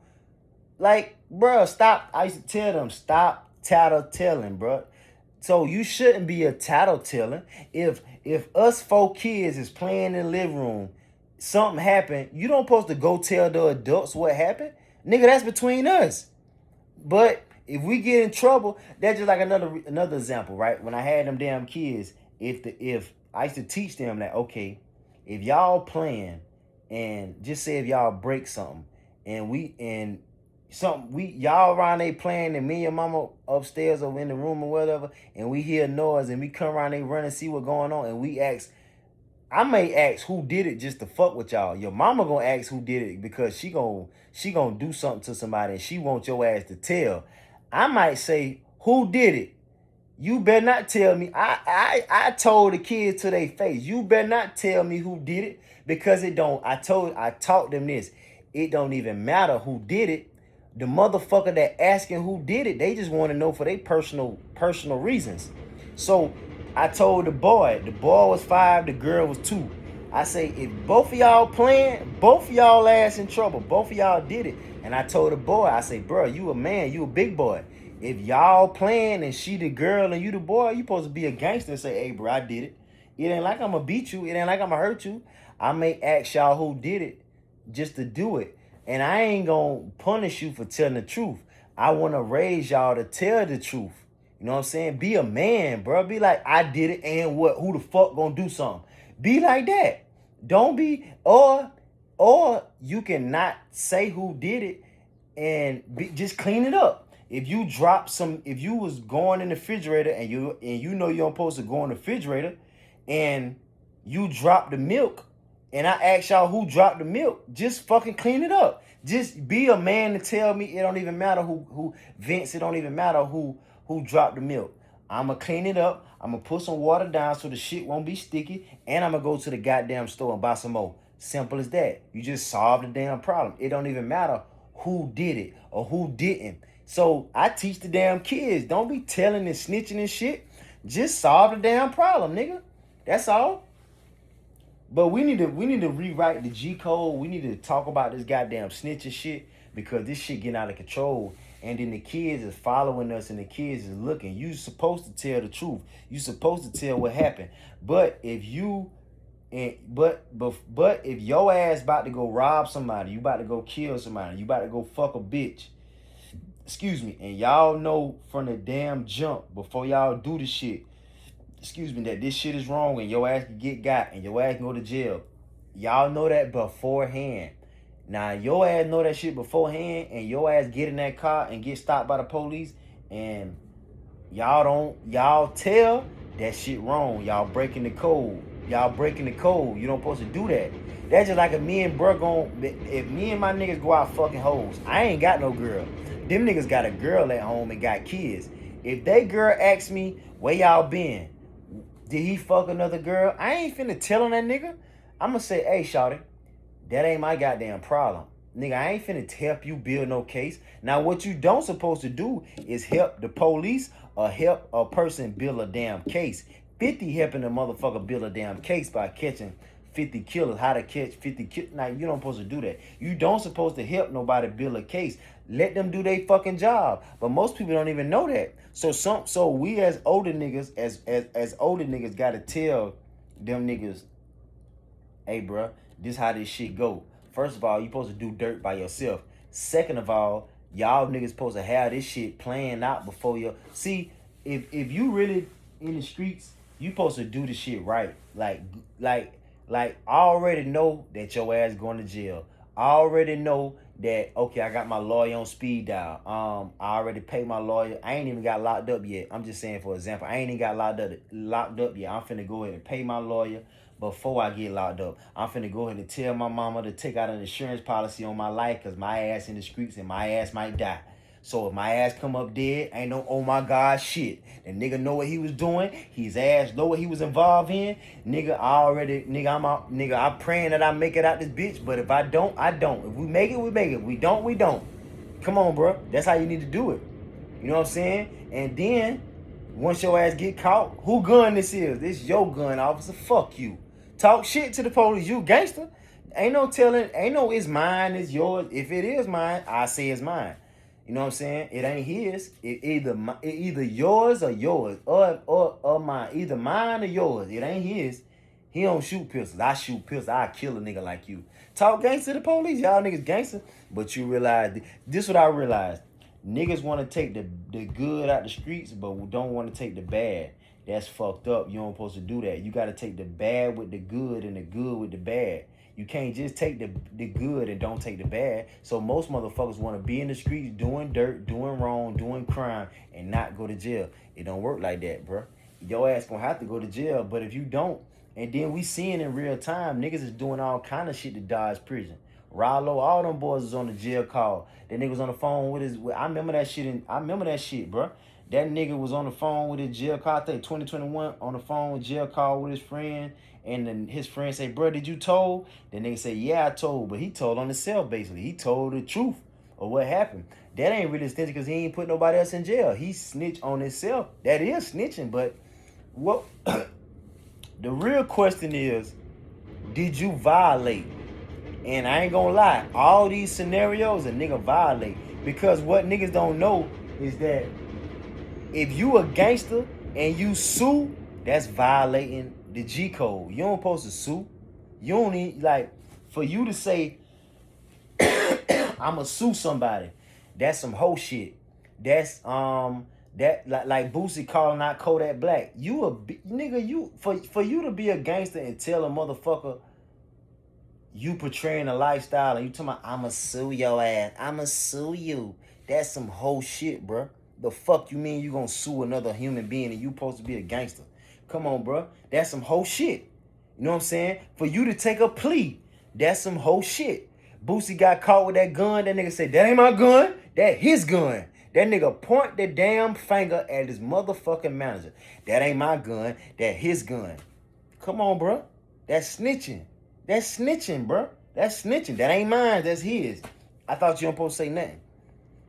Like, bro, stop. I used to tell them, stop tattletelling, bro. So you shouldn't be a tattletelling. If us 4 kids is playing in the living room, something happened, you don't supposed to go tell the adults what happened. Nigga, that's between us. But if we get in trouble, that's just like another example, right? When I had them damn kids, if I used to teach them that, okay, if y'all playing and just say if y'all break something and y'all around they playing and me and your mama upstairs or in the room or whatever, and we hear noise and we come around, they run and see what's going on, and we ask, I may ask who did it just to fuck with y'all. Your mama gonna ask who did it because she gonna do something to somebody and she wants your ass to tell. I might say, who did it? You better not tell me. I told the kids to their face, you better not tell me who did it, because it don't. I taught them this. It don't even matter who did it. The motherfucker that asking who did it, they just want to know for their personal reasons. So I told the boy was 5, the girl was 2. I say, if both of y'all playing, both of y'all ass in trouble. Both of y'all did it. And I told the boy, I say, bro, you a man, you a big boy. If y'all playing and she the girl and you the boy, you supposed to be a gangster and say, hey, bro, I did it. It ain't like I'm gonna beat you. It ain't like I'm gonna hurt you. I may ask y'all who did it just to do it. And I ain't gonna punish you for telling the truth. I want to raise y'all to tell the truth. You know what I'm saying? Be a man, bro. Be like, I did it, and what? Who the fuck gonna do something? Be like that. Don't be, or you cannot say who did it and just clean it up. If you was going in the refrigerator and you know you're supposed to go in the refrigerator and you drop the milk, and I ask y'all who dropped the milk, just fucking clean it up. Just be a man to tell me. It don't even matter who Vince. It don't even matter who dropped the milk. I'm going to clean it up. I'm going to put some water down so the shit won't be sticky. And I'm going to go to the goddamn store and buy some more. Simple as that. You just solved the damn problem. It don't even matter who did it or who didn't. So I teach the damn kids, don't be telling and snitching and shit. Just solve the damn problem, nigga. That's all. But we need to rewrite the G code. We need to talk about this goddamn snitching shit because this shit getting out of control. And then the kids is following us and the kids is looking. You supposed to tell the truth. You supposed to tell what happened. But if you but if your ass about to go rob somebody, you about to go kill somebody, you about to go fuck a bitch, excuse me, and y'all know from the damn jump before y'all do the shit, excuse me, that this shit is wrong and your ass can get got and your ass can go to jail. Y'all know that beforehand. Now your ass know that shit beforehand and your ass get in that car and get stopped by the police and y'all tell that shit wrong. Y'all breaking the code. Y'all breaking the code. You don't supposed to do that. That's just like if me and bro if me and my niggas go out fucking hoes, I ain't got no girl. Them niggas got a girl at home and got kids. If they girl asks me, where y'all been? Did he fuck another girl? I ain't finna tell on that nigga. I'ma say, hey, shawty, that ain't my goddamn problem. Nigga, I ain't finna help you build no case. Now, what you don't supposed to do is help the police or help a person build a damn case. 50 helping a motherfucker build a damn case by catching 50 killers. How to catch 50 killers. Now, you don't supposed to do that. You don't supposed to help nobody build a case. Let them do their fucking job. But most people don't even know that. So we as older niggas, as older niggas gotta tell them niggas, hey, bruh, this how this shit go. First of all, you supposed to do dirt by yourself. Second of all, y'all niggas supposed to have this shit planned out before you. See, if you really in the streets, you supposed to do the shit right. Like I already know that your ass going to jail. I already know that, okay, I got my lawyer on speed dial. I already paid my lawyer. I ain't even got locked up yet. I'm just saying, for example, I ain't even got locked up yet. I'm finna go ahead and pay my lawyer before I get locked up. I'm finna go ahead and tell my mama to take out an insurance policy on my life because my ass in the streets and my ass might die. So if my ass come up dead, ain't no oh my god shit. The nigga know what he was doing. His ass know what he was involved in. I'm praying that I make it out this bitch. But if I don't, I don't. If we make it, we make it. If we don't, we don't. Come on, bro. That's how you need to do it. You know what I'm saying? And then, once your ass get caught, who gun this is? This your gun, officer. Fuck you. Talk shit to the police. You gangster. Ain't no telling. Ain't no it's mine, it's yours. If it is mine, I say it's mine. You know what I'm saying? It ain't his. It either yours or yours or mine. Either mine or yours. It ain't his. He don't shoot pistols. I shoot pistols. I kill a nigga like you. Talk gangster to the police. Y'all niggas gangster. But you realize this what I realized. Niggas want to take the good out the streets, but don't want to take the bad. That's fucked up. You don't supposed to do that. You got to take the bad with the good and the good with the bad. You can't just take the good and don't take the bad. So most motherfuckers want to be in the streets doing dirt, doing wrong, doing crime, and not go to jail. It don't work like that, bro. Your ass gonna have to go to jail. But if you don't, and then we seeing in real time, niggas is doing all kind of shit to dodge prison. Rollo, all them boys was on the jail call. That nigga was on the phone with his. I remember that shit, bro. That nigga was on the phone with his jail call. I think 2021 on the phone with jail call with his friend. And then his friend say, bro, did you told? The nigga say, yeah, I told. But he told on himself, basically. He told the truth of what happened. That ain't really snitching because he ain't put nobody else in jail. He snitched on himself. That is snitching. But what the real question is, did you violate? And I ain't gonna lie, all these scenarios a nigga violate. Because what niggas don't know is that if you a gangster and you sue, that's violating the G code. You don't supposed to sue. You don't need, like, for you to say, I'ma sue somebody. That's some hoe shit. That's that like Boosie calling out Kodak Black. You a nigga. You for you to be a gangster and tell a motherfucker you portraying a lifestyle and you talking about I'ma sue your ass. I'ma sue you. That's some hoe shit, bro. The fuck you mean you gonna sue another human being and you supposed to be a gangster? Come on, bro. That's some whole shit. You know what I'm saying? For you to take a plea, that's some whole shit. Boosie got caught with that gun. That nigga said, that ain't my gun. That his gun. That nigga point the damn finger at his motherfucking manager. That ain't my gun. That his gun. Come on, bro. That's snitching. That's snitching, bro. That's snitching. That ain't mine. That's his. I thought you don't supposed to say nothing.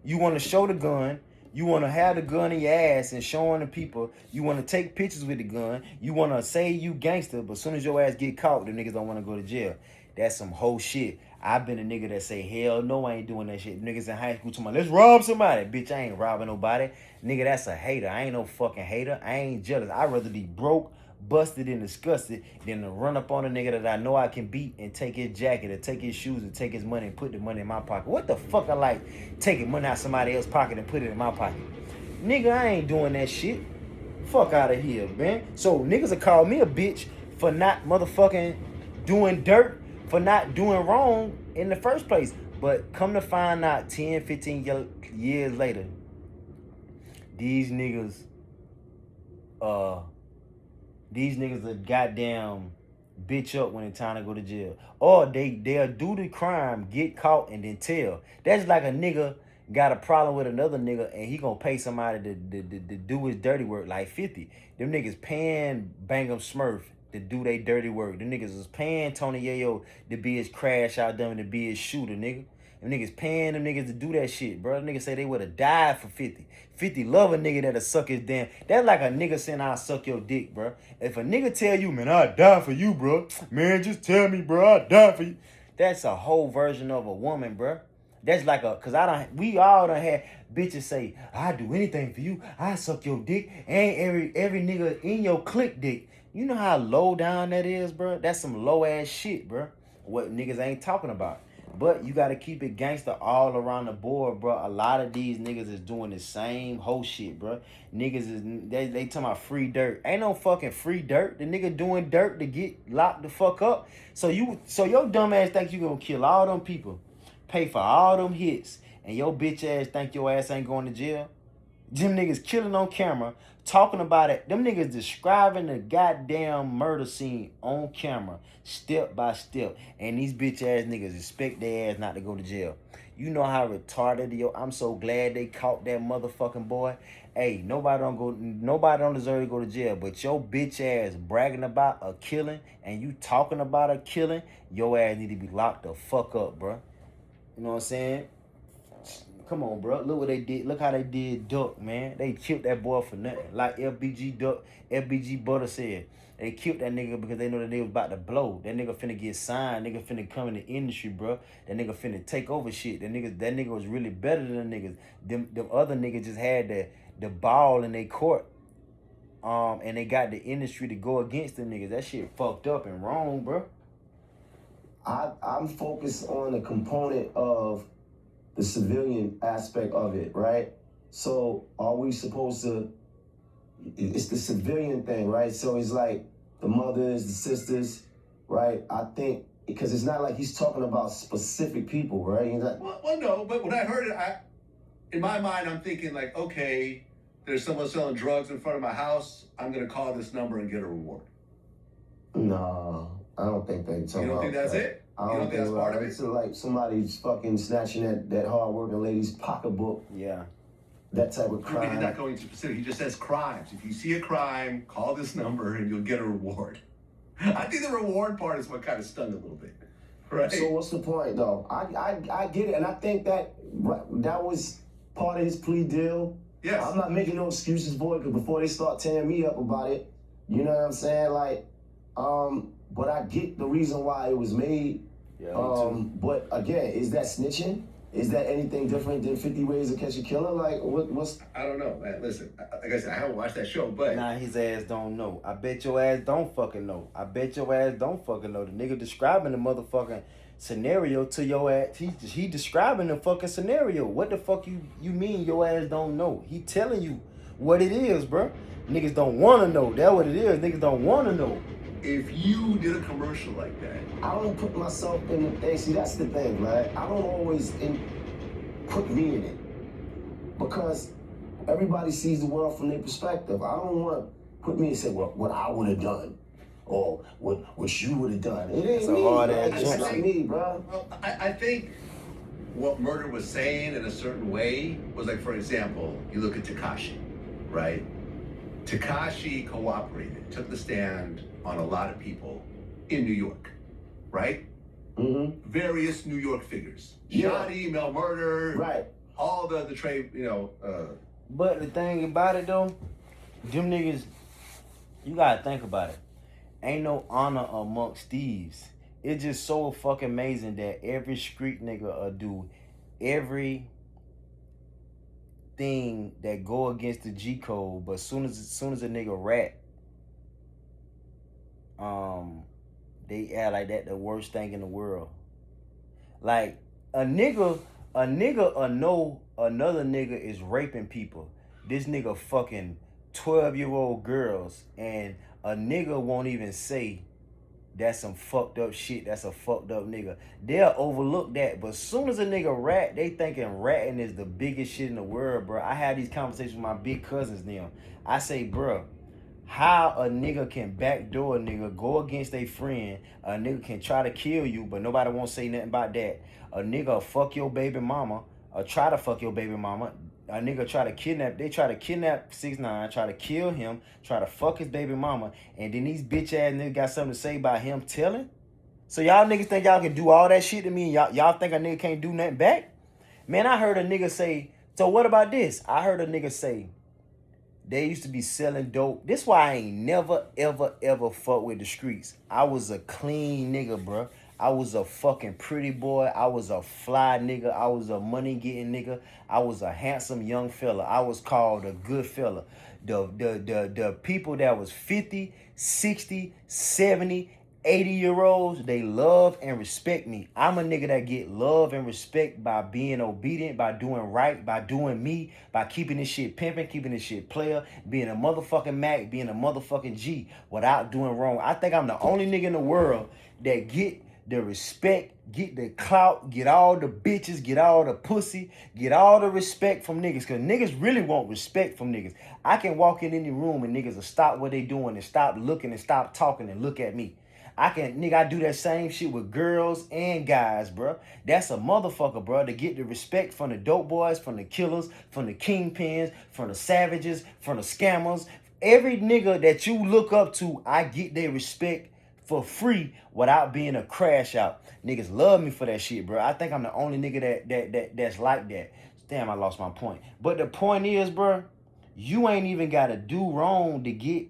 You want to show the gun. You want to have the gun in your ass and showing the people. You want to take pictures with the gun. You want to say you gangster, but as soon as your ass get caught, the niggas don't want to go to jail. That's some whole shit. I've been a nigga that say, hell no, I ain't doing that shit. Niggas in high school talking about, let's rob somebody. Bitch, I ain't robbing nobody. Nigga, that's a hater. I ain't no fucking hater. I ain't jealous. I'd rather be broke, busted, and disgusted than to run up on a nigga that I know I can beat and take his jacket or take his shoes and take his money and put the money in my pocket. What the fuck I like taking money out somebody else's pocket and put it in my pocket? Nigga, I ain't doing that shit. Fuck out of here, man. So niggas will call me a bitch for not motherfucking doing dirt, for not doing wrong in the first place. But come to find out 10, 15 years later, these niggas are goddamn bitch up when it's time to go to jail. Or they'll do the crime, get caught, and then tell. That's like a nigga got a problem with another nigga and he gonna pay somebody to do his dirty work, like 50. Them niggas paying Bangum Smurf to do their dirty work. Them niggas is paying Tony Yayo to be his crash out them and to be his shooter, nigga. Them niggas paying them niggas to do that shit, bro. Them niggas say they would have died for 50. 50 love a nigga that'll suck his damn. That's like a nigga saying I'll suck your dick, bro. If a nigga tell you, man, I'll die for you, bro. Man, just tell me, bro, I'll die for you. That's a whole version of a woman, bro. That's like we all done had bitches say, I do anything for you. I suck your dick. Ain't every nigga in your clique dick. You know how low down that is, bro? That's some low ass shit, bro. What niggas ain't talking about. But you gotta keep it gangster all around the board, bro. A lot of these niggas is doing the same whole shit, bro. Niggas is they talking about free dirt. Ain't no fucking free dirt. The nigga doing dirt to get locked the fuck up. So your dumb ass think you gonna kill all them people, pay for all them hits, and your bitch ass think your ass ain't going to jail? Them niggas killing on camera, talking about it. Them niggas describing the goddamn murder scene on camera, step by step. And these bitch ass niggas expect their ass not to go to jail. You know how retarded I'm so glad they caught that motherfucking boy. Hey, nobody don't deserve to go to jail. But your bitch ass bragging about a killing and you talking about a killing, your ass need to be locked the fuck up, bro. You know what I'm saying? Come on, bro. Look what they did. Look how they did Duck, man. They killed that boy for nothing. Like FBG Butter said. They killed that nigga because they know that they was about to blow. That nigga finna get signed. Nigga finna come in the industry, bro. That nigga finna take over shit. That nigga was really better than the niggas. Them other niggas just had the ball in their court. And they got the industry to go against the niggas. That shit fucked up and wrong, bro. I'm focused on the component of the civilian aspect of it, right? So are we supposed to, it's the civilian thing, right? So it's like the mothers, the sisters, right? I think, because it's not like he's talking about specific people, right? He's like, well, no, but when I heard it, in my mind, I'm thinking like, okay, there's someone selling drugs in front of my house. I'm going to call this number and get a reward. No, I don't think they talking about. You don't think that's it? I don't think that's part of it? It's like somebody's fucking snatching that hard-working lady's pocketbook. Yeah. That type of crime. He's not going to specific. He just says crimes. If you see a crime, call this number and you'll get a reward. I think the reward part is what kind of stung a little bit. Right? So what's the point, though? I get it, and I think that was part of his plea deal. Yes. I'm not making no excuses for it, because before they start tearing me up about it, you know what I'm saying? Like, but I get the reason why it was made. Yeah, but again, is that snitching? Is that anything different than 50 Ways to Catch a Killer? Like, what's... I don't know, man. Listen, like I said, I haven't watched that show, but... Nah, his ass don't know. I bet your ass don't fucking know. The nigga describing the motherfucking scenario to your ass. He describing the fucking scenario. What the fuck you mean your ass don't know? He telling you what it is, bro. Niggas don't want to know. That's what it is. Niggas don't want to know. If you did a commercial like that, I don't put myself in the thing. See, that's the thing, right? I don't always put me in it, because everybody sees the world from their perspective. I don't want to put me and say, well, what I would have done, or what you would have done. It ain't me. It's not me, bro. Well, I think what Murder was saying in a certain way was like, for example, you look at Tekashi, right? Tekashi cooperated, took the stand on a lot of people in New York, right? Mm-hmm. Various New York figures. Yeah. Johnny, Mel Murder, right? All the trade, But the thing about it though, them niggas, you gotta think about it. Ain't no honor amongst thieves. It's just so fucking amazing that every street nigga do every thing that go against the G code, but soon as a nigga rat, they act like that the worst thing in the world. Like a nigga know another nigga is raping people. This nigga fucking 12-year-old girls, and a nigga won't even say that's some fucked up shit. That's a fucked up nigga. They'll overlook that. But soon as a nigga rat, they thinking ratting is the biggest shit in the world, bro. I had these conversations with my big cousins now. I say, bro, how a nigga can backdoor a nigga, go against a friend, a nigga can try to kill you, but nobody won't say nothing about that. A nigga fuck your baby mama, or try to fuck your baby mama. A nigga try to kidnap, they try to kidnap 6ix9ine, try to kill him, try to fuck his baby mama, and then these bitch ass niggas got something to say about him telling? So y'all niggas think y'all can do all that shit to me, and y'all think a nigga can't do nothing back? Man, I heard a nigga say, so what about this? I heard a nigga say, they used to be selling dope. This why I ain't never, ever, ever fuck with the streets. I was a clean nigga, bro. I was a fucking pretty boy. I was a fly nigga. I was a money getting nigga. I was a handsome young fella. I was called a good fella. The people that was 50, 60, 70, 80-year-olds, they love and respect me. I'm a nigga that get love and respect by being obedient, by doing right, by doing me, by keeping this shit pimping, keeping this shit player, being a motherfucking Mac, being a motherfucking G without doing wrong. I think I'm the only nigga in the world that get the respect, get the clout, get all the bitches, get all the pussy, get all the respect from niggas. Cause niggas really want respect from niggas. I can walk in any room and niggas will stop what they doing and stop looking and stop talking and look at me. I do that same shit with girls and guys, bro. That's a motherfucker, bro, to get the respect from the dope boys, from the killers, from the kingpins, from the savages, from the scammers. Every nigga that you look up to, I get their respect for free without being a crash out. Niggas love me for that shit, bro. I think I'm the only nigga that's like that. Damn, I lost my point. But the point is, bro, you ain't even gotta do wrong to get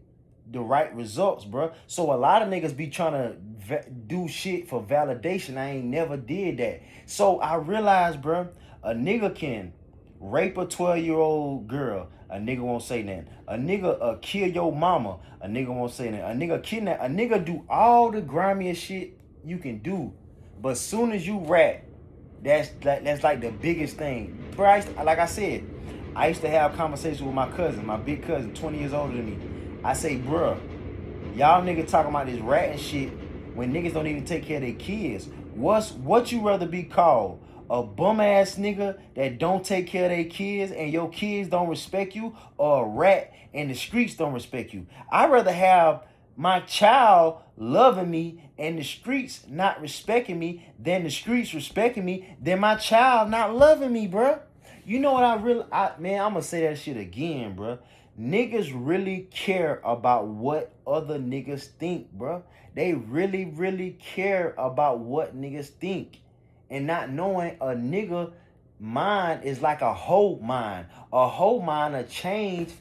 the right results, bro. So a lot of niggas be trying to do shit for validation. I ain't never did that. So I realized, bro, a nigga can rape a 12-year-old girl. A nigga won't say nothing. A nigga kill your mama. A nigga won't say nothing. A nigga kidnap. A nigga do all the grimiest shit you can do. But soon as you rat, that's like the biggest thing. Bro, like I said, I used to have conversations with my cousin, my big cousin, 20 years older than me. I say, bruh, y'all niggas talking about this rat and shit when niggas don't even take care of their kids. What you rather be called? A bum ass nigga that don't take care of their kids and your kids don't respect you, or a rat and the streets don't respect you? I'd rather have my child loving me and the streets not respecting me than the streets respecting me than my child not loving me, bruh. You know what man, I'm gonna say that shit again, bruh. Niggas really care about what other niggas think, bro. They really, really care about what niggas think. And not knowing a nigga mind is like a whole mind. A whole mind will change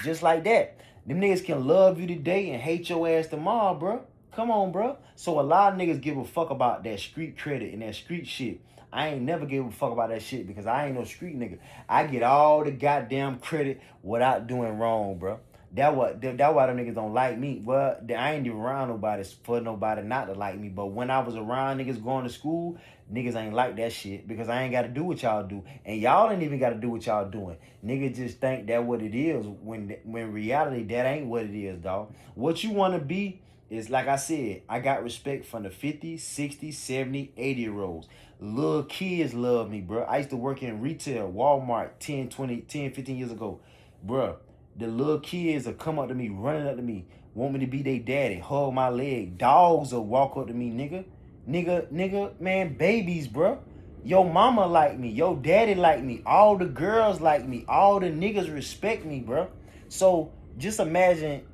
just like that. Them niggas can love you today and hate your ass tomorrow, bro. Come on, bro. So a lot of niggas give a fuck about that street credit and that street shit. I ain't never give a fuck about that shit because I ain't no street nigga. I get all the goddamn credit without doing wrong, bro. That why them niggas don't like me. Well, I ain't even around nobody for nobody not to like me. But when I was around niggas going to school, niggas ain't like that shit because I ain't got to do what y'all do. And y'all ain't even got to do what y'all doing. Niggas just think that what it is when reality, that ain't what it is, dog. What you want to be is, like I said, I got respect from the 50, 60, 70, 80-year-olds. Little kids love me, bro. I used to work in retail, Walmart, 10, 15 years ago. Bro, the little kids will come up to me, running up to me, want me to be their daddy, hug my leg. Dogs will walk up to me, nigga, man, babies, bro. Your mama like me, your daddy like me, all the girls like me, all the niggas respect me, bro. So just imagine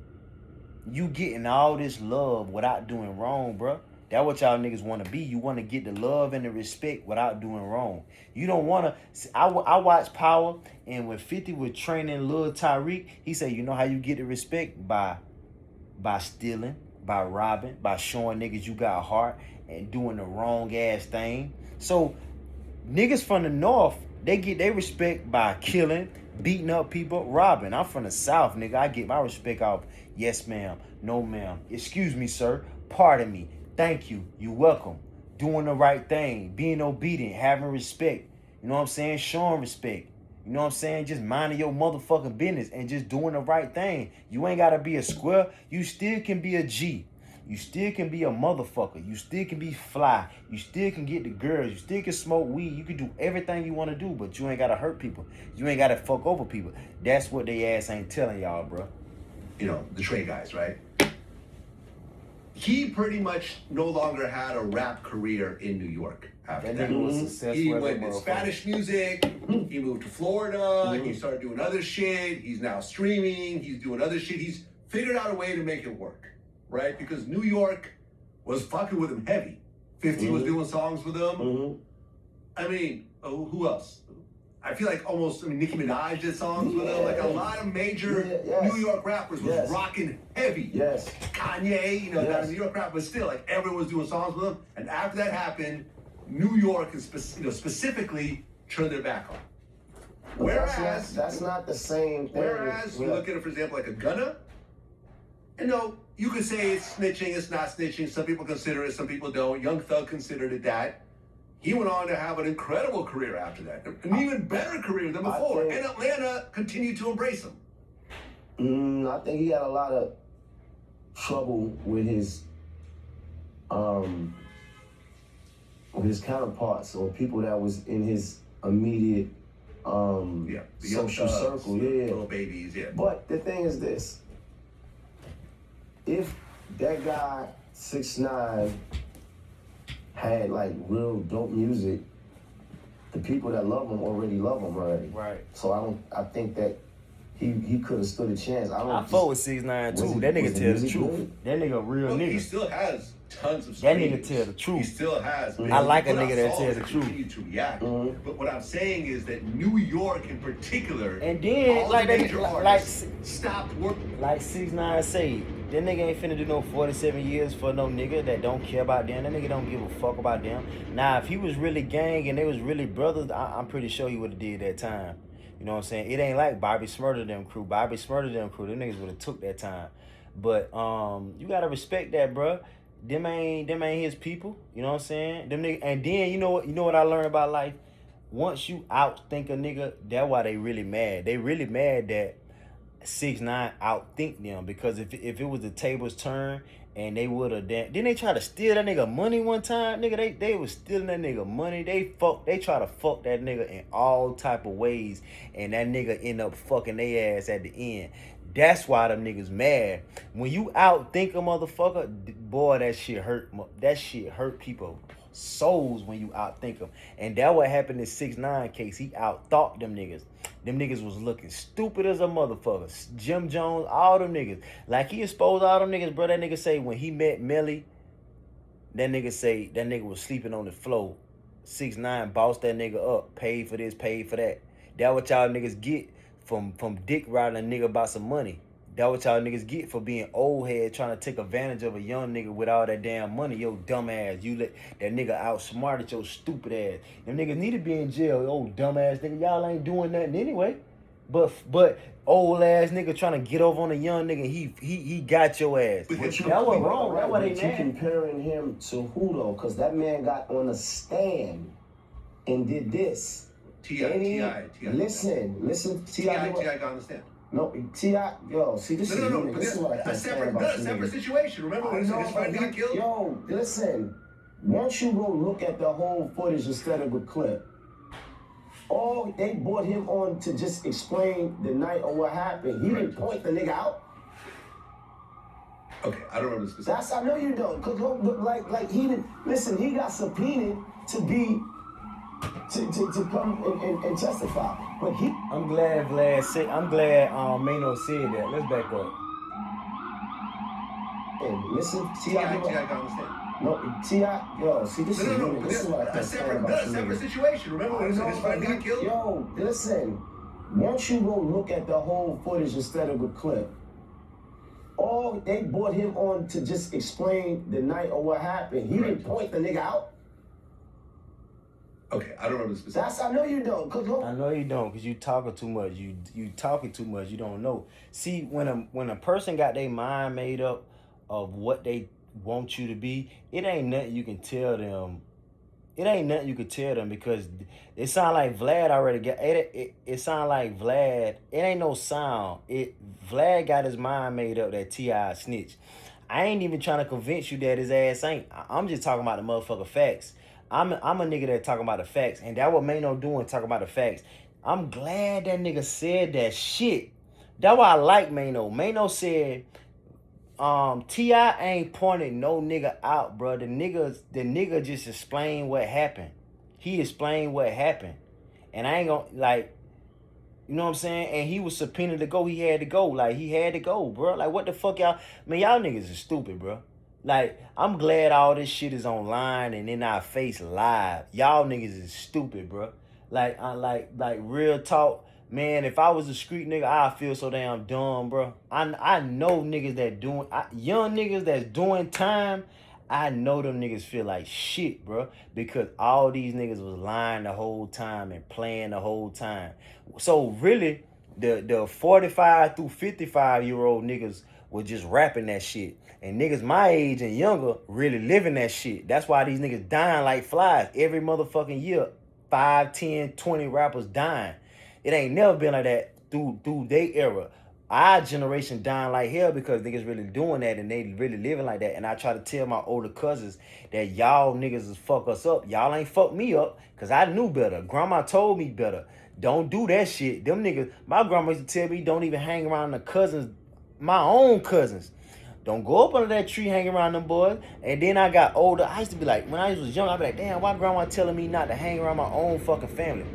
you getting all this love without doing wrong, bro. That's what y'all niggas want to be. You want to get the love and the respect without doing wrong. You don't want to. I watch Power, and when 50 was training Lil Tyreek, he said, you know how you get the respect? By stealing, by robbing, by showing niggas you got a heart and doing the wrong ass thing. So niggas from the North, they get their respect by killing, beating up people, robbing. I'm from the South, nigga. I get my respect off yes ma'am, no ma'am, excuse me sir, pardon me, thank you, you're welcome, doing the right thing, being obedient, having respect, you know what I'm saying, showing respect, you know what I'm saying, just minding your motherfucking business and just doing the right thing. You ain't gotta be a square, you still can be a G. You still can be a motherfucker. You still can be fly. You still can get the girls. You still can smoke weed. You can do everything you want to do, but you ain't got to hurt people. You ain't got to fuck over people. That's what they ass ain't telling y'all, bro. You know, the Trey guys, right? He pretty much no longer had a rap career in New York after that. Nigga was successful. He as a went to motherfucker. Spanish music. He moved to Florida. He started doing other shit. He's now streaming. He's doing other shit. He's figured out a way to make it work, right? Because New York was fucking with him heavy. 50 was doing songs with him. I mean, who else? I feel like almost, Nicki Minaj did songs with him. Like a lot of major New York rappers was rocking heavy. Kanye, you know, not a New York rapper, but still, like everyone was doing songs with him. And after that happened, New York, specifically, turned their back on him. Whereas that's not the same thing. Whereas you look at it, for example, like a Gunna, and no, you could say it's snitching, it's not snitching. Some people consider it, some people don't. Young Thug considered it that. He went on to have an incredible career after that, an even better career than before. And Atlanta continued to embrace him. I think he had a lot of trouble with his counterparts or people that was in his immediate social circle. Little babies, But the thing is this: if that guy 6ix9ine had like real dope music, the people that love him already love him already. Right. So I think that he could have stood a chance. I fuck with 6ix9ine too. That nigga tell the truth. That nigga a real nigga. He still has tons of that streams. nigga tell the truth. He still has. I like a nigga that tell the truth. Continue to react. But what I'm saying is that New York in particular, And then all like the that, major artists stopped working. Like 6ix9ine say, that nigga ain't finna do no 47 years for no nigga that don't care about them. That nigga don't give a fuck about them. Now, if he was really gang and they was really brothers, I'm pretty sure he would have did that time. You know what I'm saying? It ain't like Bobby Smurda them crew. Bobby Smurda them crew, them niggas would have took that time. But you gotta respect that, bro. Them ain't his people. You know what I'm saying? Them niggas, and then you know what I learned about life? Once you outthink a nigga, that's why they really mad. They really mad that 6ix9ine outthink them, because if it was the table's turn and they would have then they try to steal that nigga money one time, nigga, they was stealing that nigga money. They try to fuck that nigga in all type of ways, and that nigga end up fucking their ass at the end. That's why them niggas mad. When you outthink a motherfucker, boy, that shit hurt people souls when you outthink them. And that what happened in 6ix9ine case. He outthought them niggas. Them niggas was looking stupid as a motherfucker. Jim Jones, all them niggas. Like he exposed all them niggas, bro. That nigga say when he met Melly, that nigga say that nigga was sleeping on the floor. 6ix9ine bossed that nigga up. Paid for this, paid for that. That what y'all niggas get from dick riding a nigga about some money. That what y'all niggas get for being old head trying to take advantage of a young nigga with all that damn money. Yo, dumb ass. You let that nigga outsmarted your stupid ass. Them niggas need to be in jail. Old dumb ass nigga. Y'all ain't doing nothing anyway. But old ass nigga trying to get over on a young nigga. He got your ass. That was wrong. That's why they But mad. you comparing him to who though? Because that man got on a stand and did this. T.I. Listen. T.I. can understand. No, T.I. Yo, see, this No. this is what I can't stand about A separate situation. Remember when his friend got killed? Yo, listen. Once you go look at the whole footage instead of a clip, they brought him on to just explain the night of what happened. He didn't point the nigga out. Okay, I don't remember the specifics. I know you don't. Cause like he didn't listen. He got subpoenaed to come and testify, but he. I'm glad Manio said that. Let's back up. And listen, T.I. can understand. No, T.I., yo, see, this is really, this is what I can't stand about you separate niggas. situation. Remember when his friend got killed? Yo, listen, once you go look at the whole footage instead of a clip, all they brought him on to just explain the night or what happened. He didn't point the nigga out. Okay, I don't remember the specifics. I know you don't, I know you don't, cause you talking too much. You talking too much. You don't know. See, when a person got their mind made up of what they want you to be, it ain't nothing you can tell them. It ain't nothing you can tell them because it sound like Vlad already got it. It sound like Vlad. It ain't no sound. Vlad got his mind made up that T.I. snitch. I ain't even trying to convince you that his ass ain't. I'm just talking about the motherfucking facts. I'm a nigga that talking about the facts, and that what Manio doing talking about the facts. I'm glad that nigga said that shit. That's why I like Manio. Manio said, T.I. ain't pointed no nigga out, bro. The nigga just explained what happened. He explained what happened. And I ain't gonna, like, you know what I'm saying? And he was subpoenaed to go. He had to go. Like, he had to go, bro. Like, what the fuck, y'all? Man, y'all niggas is stupid, bro. Like, I'm glad all this shit is online and in our face live. Y'all niggas is stupid, bro. Like, like real talk. Man, if I was a street nigga, I'd feel so damn dumb, bro. I know niggas that doing, young niggas that's doing time, I know them niggas feel like shit, bro. Because all these niggas was lying the whole time and playing the whole time. So really, the 45 through 55-year-old niggas was just rapping that shit. And niggas my age and younger really living that shit. That's why these niggas dying like flies. Every motherfucking year, 5, 10, 20 rappers dying. It ain't never been like that through their era. Our generation dying like hell because niggas really doing that and they really living like that. And I try to tell my older cousins that y'all niggas is fuck us up. Y'all ain't fuck me up because I knew better. Grandma told me better. Don't do that shit. Them niggas, my grandma used to tell me don't even hang around the cousins, my own cousins. Don't go up under that tree hanging around them boys. And then I got older. I used to be like, when I was young, I'd be like, damn, why grandma telling me not to hang around my own fucking family?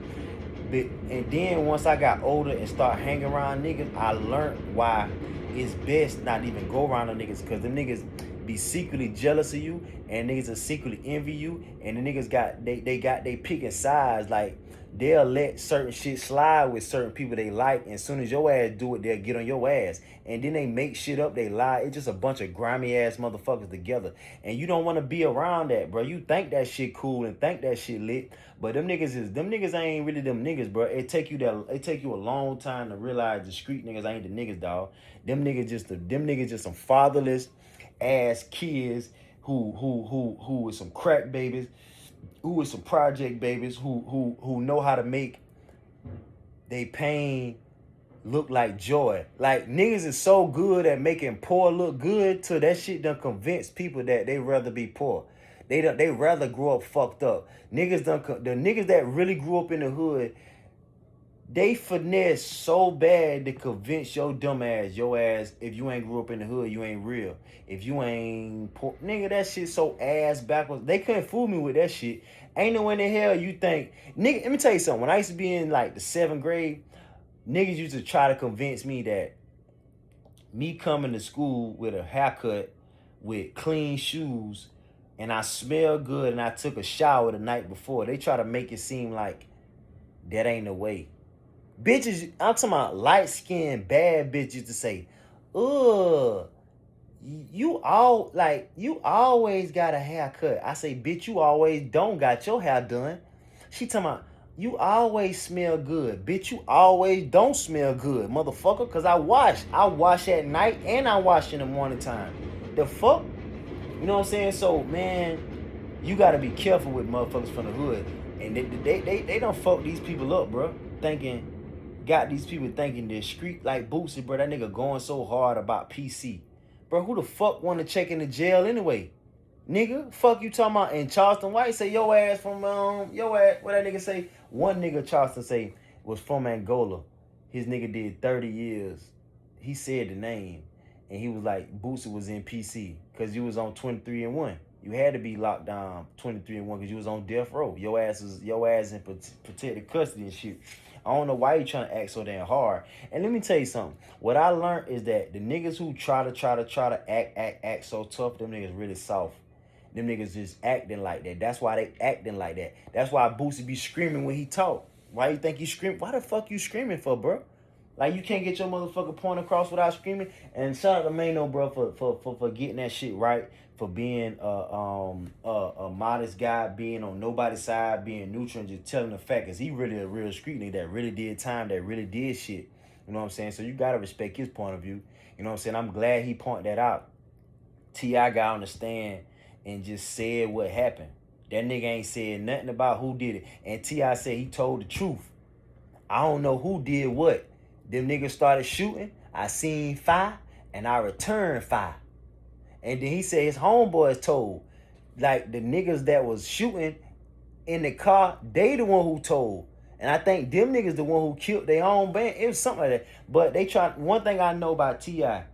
And then once I got older and start hanging around niggas, I learned why it's best not even go around them niggas, because them niggas be secretly jealous of you and niggas will secretly envy you, and the niggas got they picking sides. Like, they'll let certain shit slide with certain people they like, and as soon as your ass do it, they'll get on your ass. And then they make shit up, they lie. It's just a bunch of grimy ass motherfuckers together. And you don't want to be around that, bro. You think that shit cool and think that shit lit, but them niggas ain't really them niggas, bro. It take you a long time to realize the street niggas ain't the niggas, dog. Them niggas just some fatherless ass kids who with some crack babies, who with some project babies, who know how to make they pain look like joy. Like, niggas is so good at making poor look good till that shit done convince people that they rather be poor. They rather grow up fucked up. The niggas that really grew up in the hood, they finesse so bad to convince your dumb ass, if you ain't grew up in the hood, you ain't real. If you ain't poor, nigga, that shit so ass backwards. They couldn't fool me with that shit. Ain't no way in the hell you think, nigga, let me tell you something. When I used to be in like the 7th grade, niggas used to try to convince me that me coming to school with a haircut, with clean shoes, and I smell good and I took a shower the night before, they try to make it seem like that ain't the way. Bitches, I'm talking about light-skinned bad bitches to say, ugh, you always got a haircut. I say, bitch, you always don't got your hair done. She talking about, you always smell good. Bitch, you always don't smell good, motherfucker, because I wash at night and I wash in the morning time. The fuck? You know what I'm saying? So, man, you got to be careful with motherfuckers from the hood. And they don't fuck these people up, bro. Got these people thinking they're street like Boosie, bro. That nigga going so hard about PC. Bro, who the fuck want to check in the jail anyway? Nigga, fuck you talking about? And Charleston White say your ass from, what that nigga say? One nigga Charleston say was from Angola. His nigga did 30 years. He said the name. And he was like, Boosie was in PC. Because you was on 23 and 1. You had to be locked down 23 and 1 because you was on death row. Your ass in protected custody and shit. I don't know why you trying to act so damn hard. And let me tell you something. What I learned is that the niggas who try to act so tough, them niggas really soft. Them niggas just acting like that. That's why they acting like that. That's why Boosie be screaming when he talk. Why you think he scream? Why the fuck you screaming for, bro? Like, you can't get your motherfucking point across without screaming. And shout out to Manio, bro, for getting that shit right, for being a modest guy, being on nobody's side, being neutral, and just telling the fact. Cause he really a real street nigga that really did time, that really did shit. You know what I'm saying? So you gotta respect his point of view. You know what I'm saying? I'm glad he pointed that out. T.I. got on the stand and just said what happened. That nigga ain't said nothing about who did it. And T.I. said he told the truth. I don't know who did what. Them niggas started shooting. I seen fire and I returned fire. And then he said his homeboys told. Like, the niggas that was shooting in the car, they the one who told. And I think them niggas the one who killed their own band. It was something like that. But they tried. One thing I know about T.I.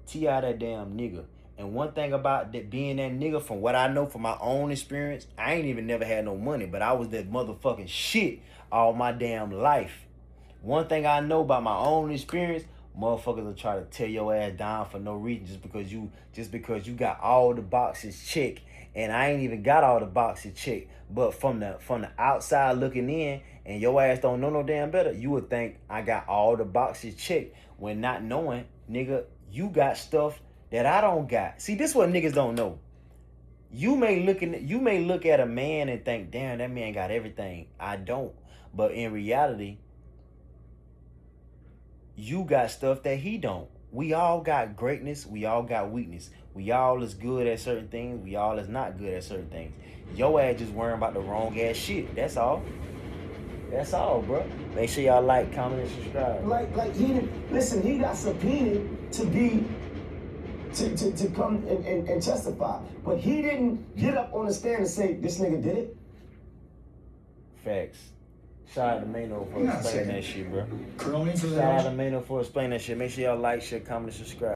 that damn nigga. And one thing about that being that nigga, from what I know from my own experience, I ain't even never had no money, but I was that motherfucking shit all my damn life. One thing I know about my own experience, motherfuckers will try to tear your ass down for no reason just because you got all the boxes checked, and I ain't even got all the boxes checked. But from the outside looking in, and your ass don't know no damn better, you would think I got all the boxes checked, when not knowing, nigga, you got stuff that I don't got. See, this is what niggas don't know. You may look at a man and think, damn, that man got everything. I don't. But in reality, you got stuff that he don't. We all got greatness. We all got weakness. We all is good at certain things. We all is not good at certain things. Your ass just worrying about the wrong ass shit. That's all. That's all, bro. Make sure y'all like, comment, and subscribe. Like he listen. He got subpoenaed to come and testify, but he didn't get up on the stand and say this nigga did it. Facts. Shout out to Manio for explaining that shit, bro. Curling for Shout out to Manio for explaining that shit. Make sure y'all like, share, comment, and subscribe.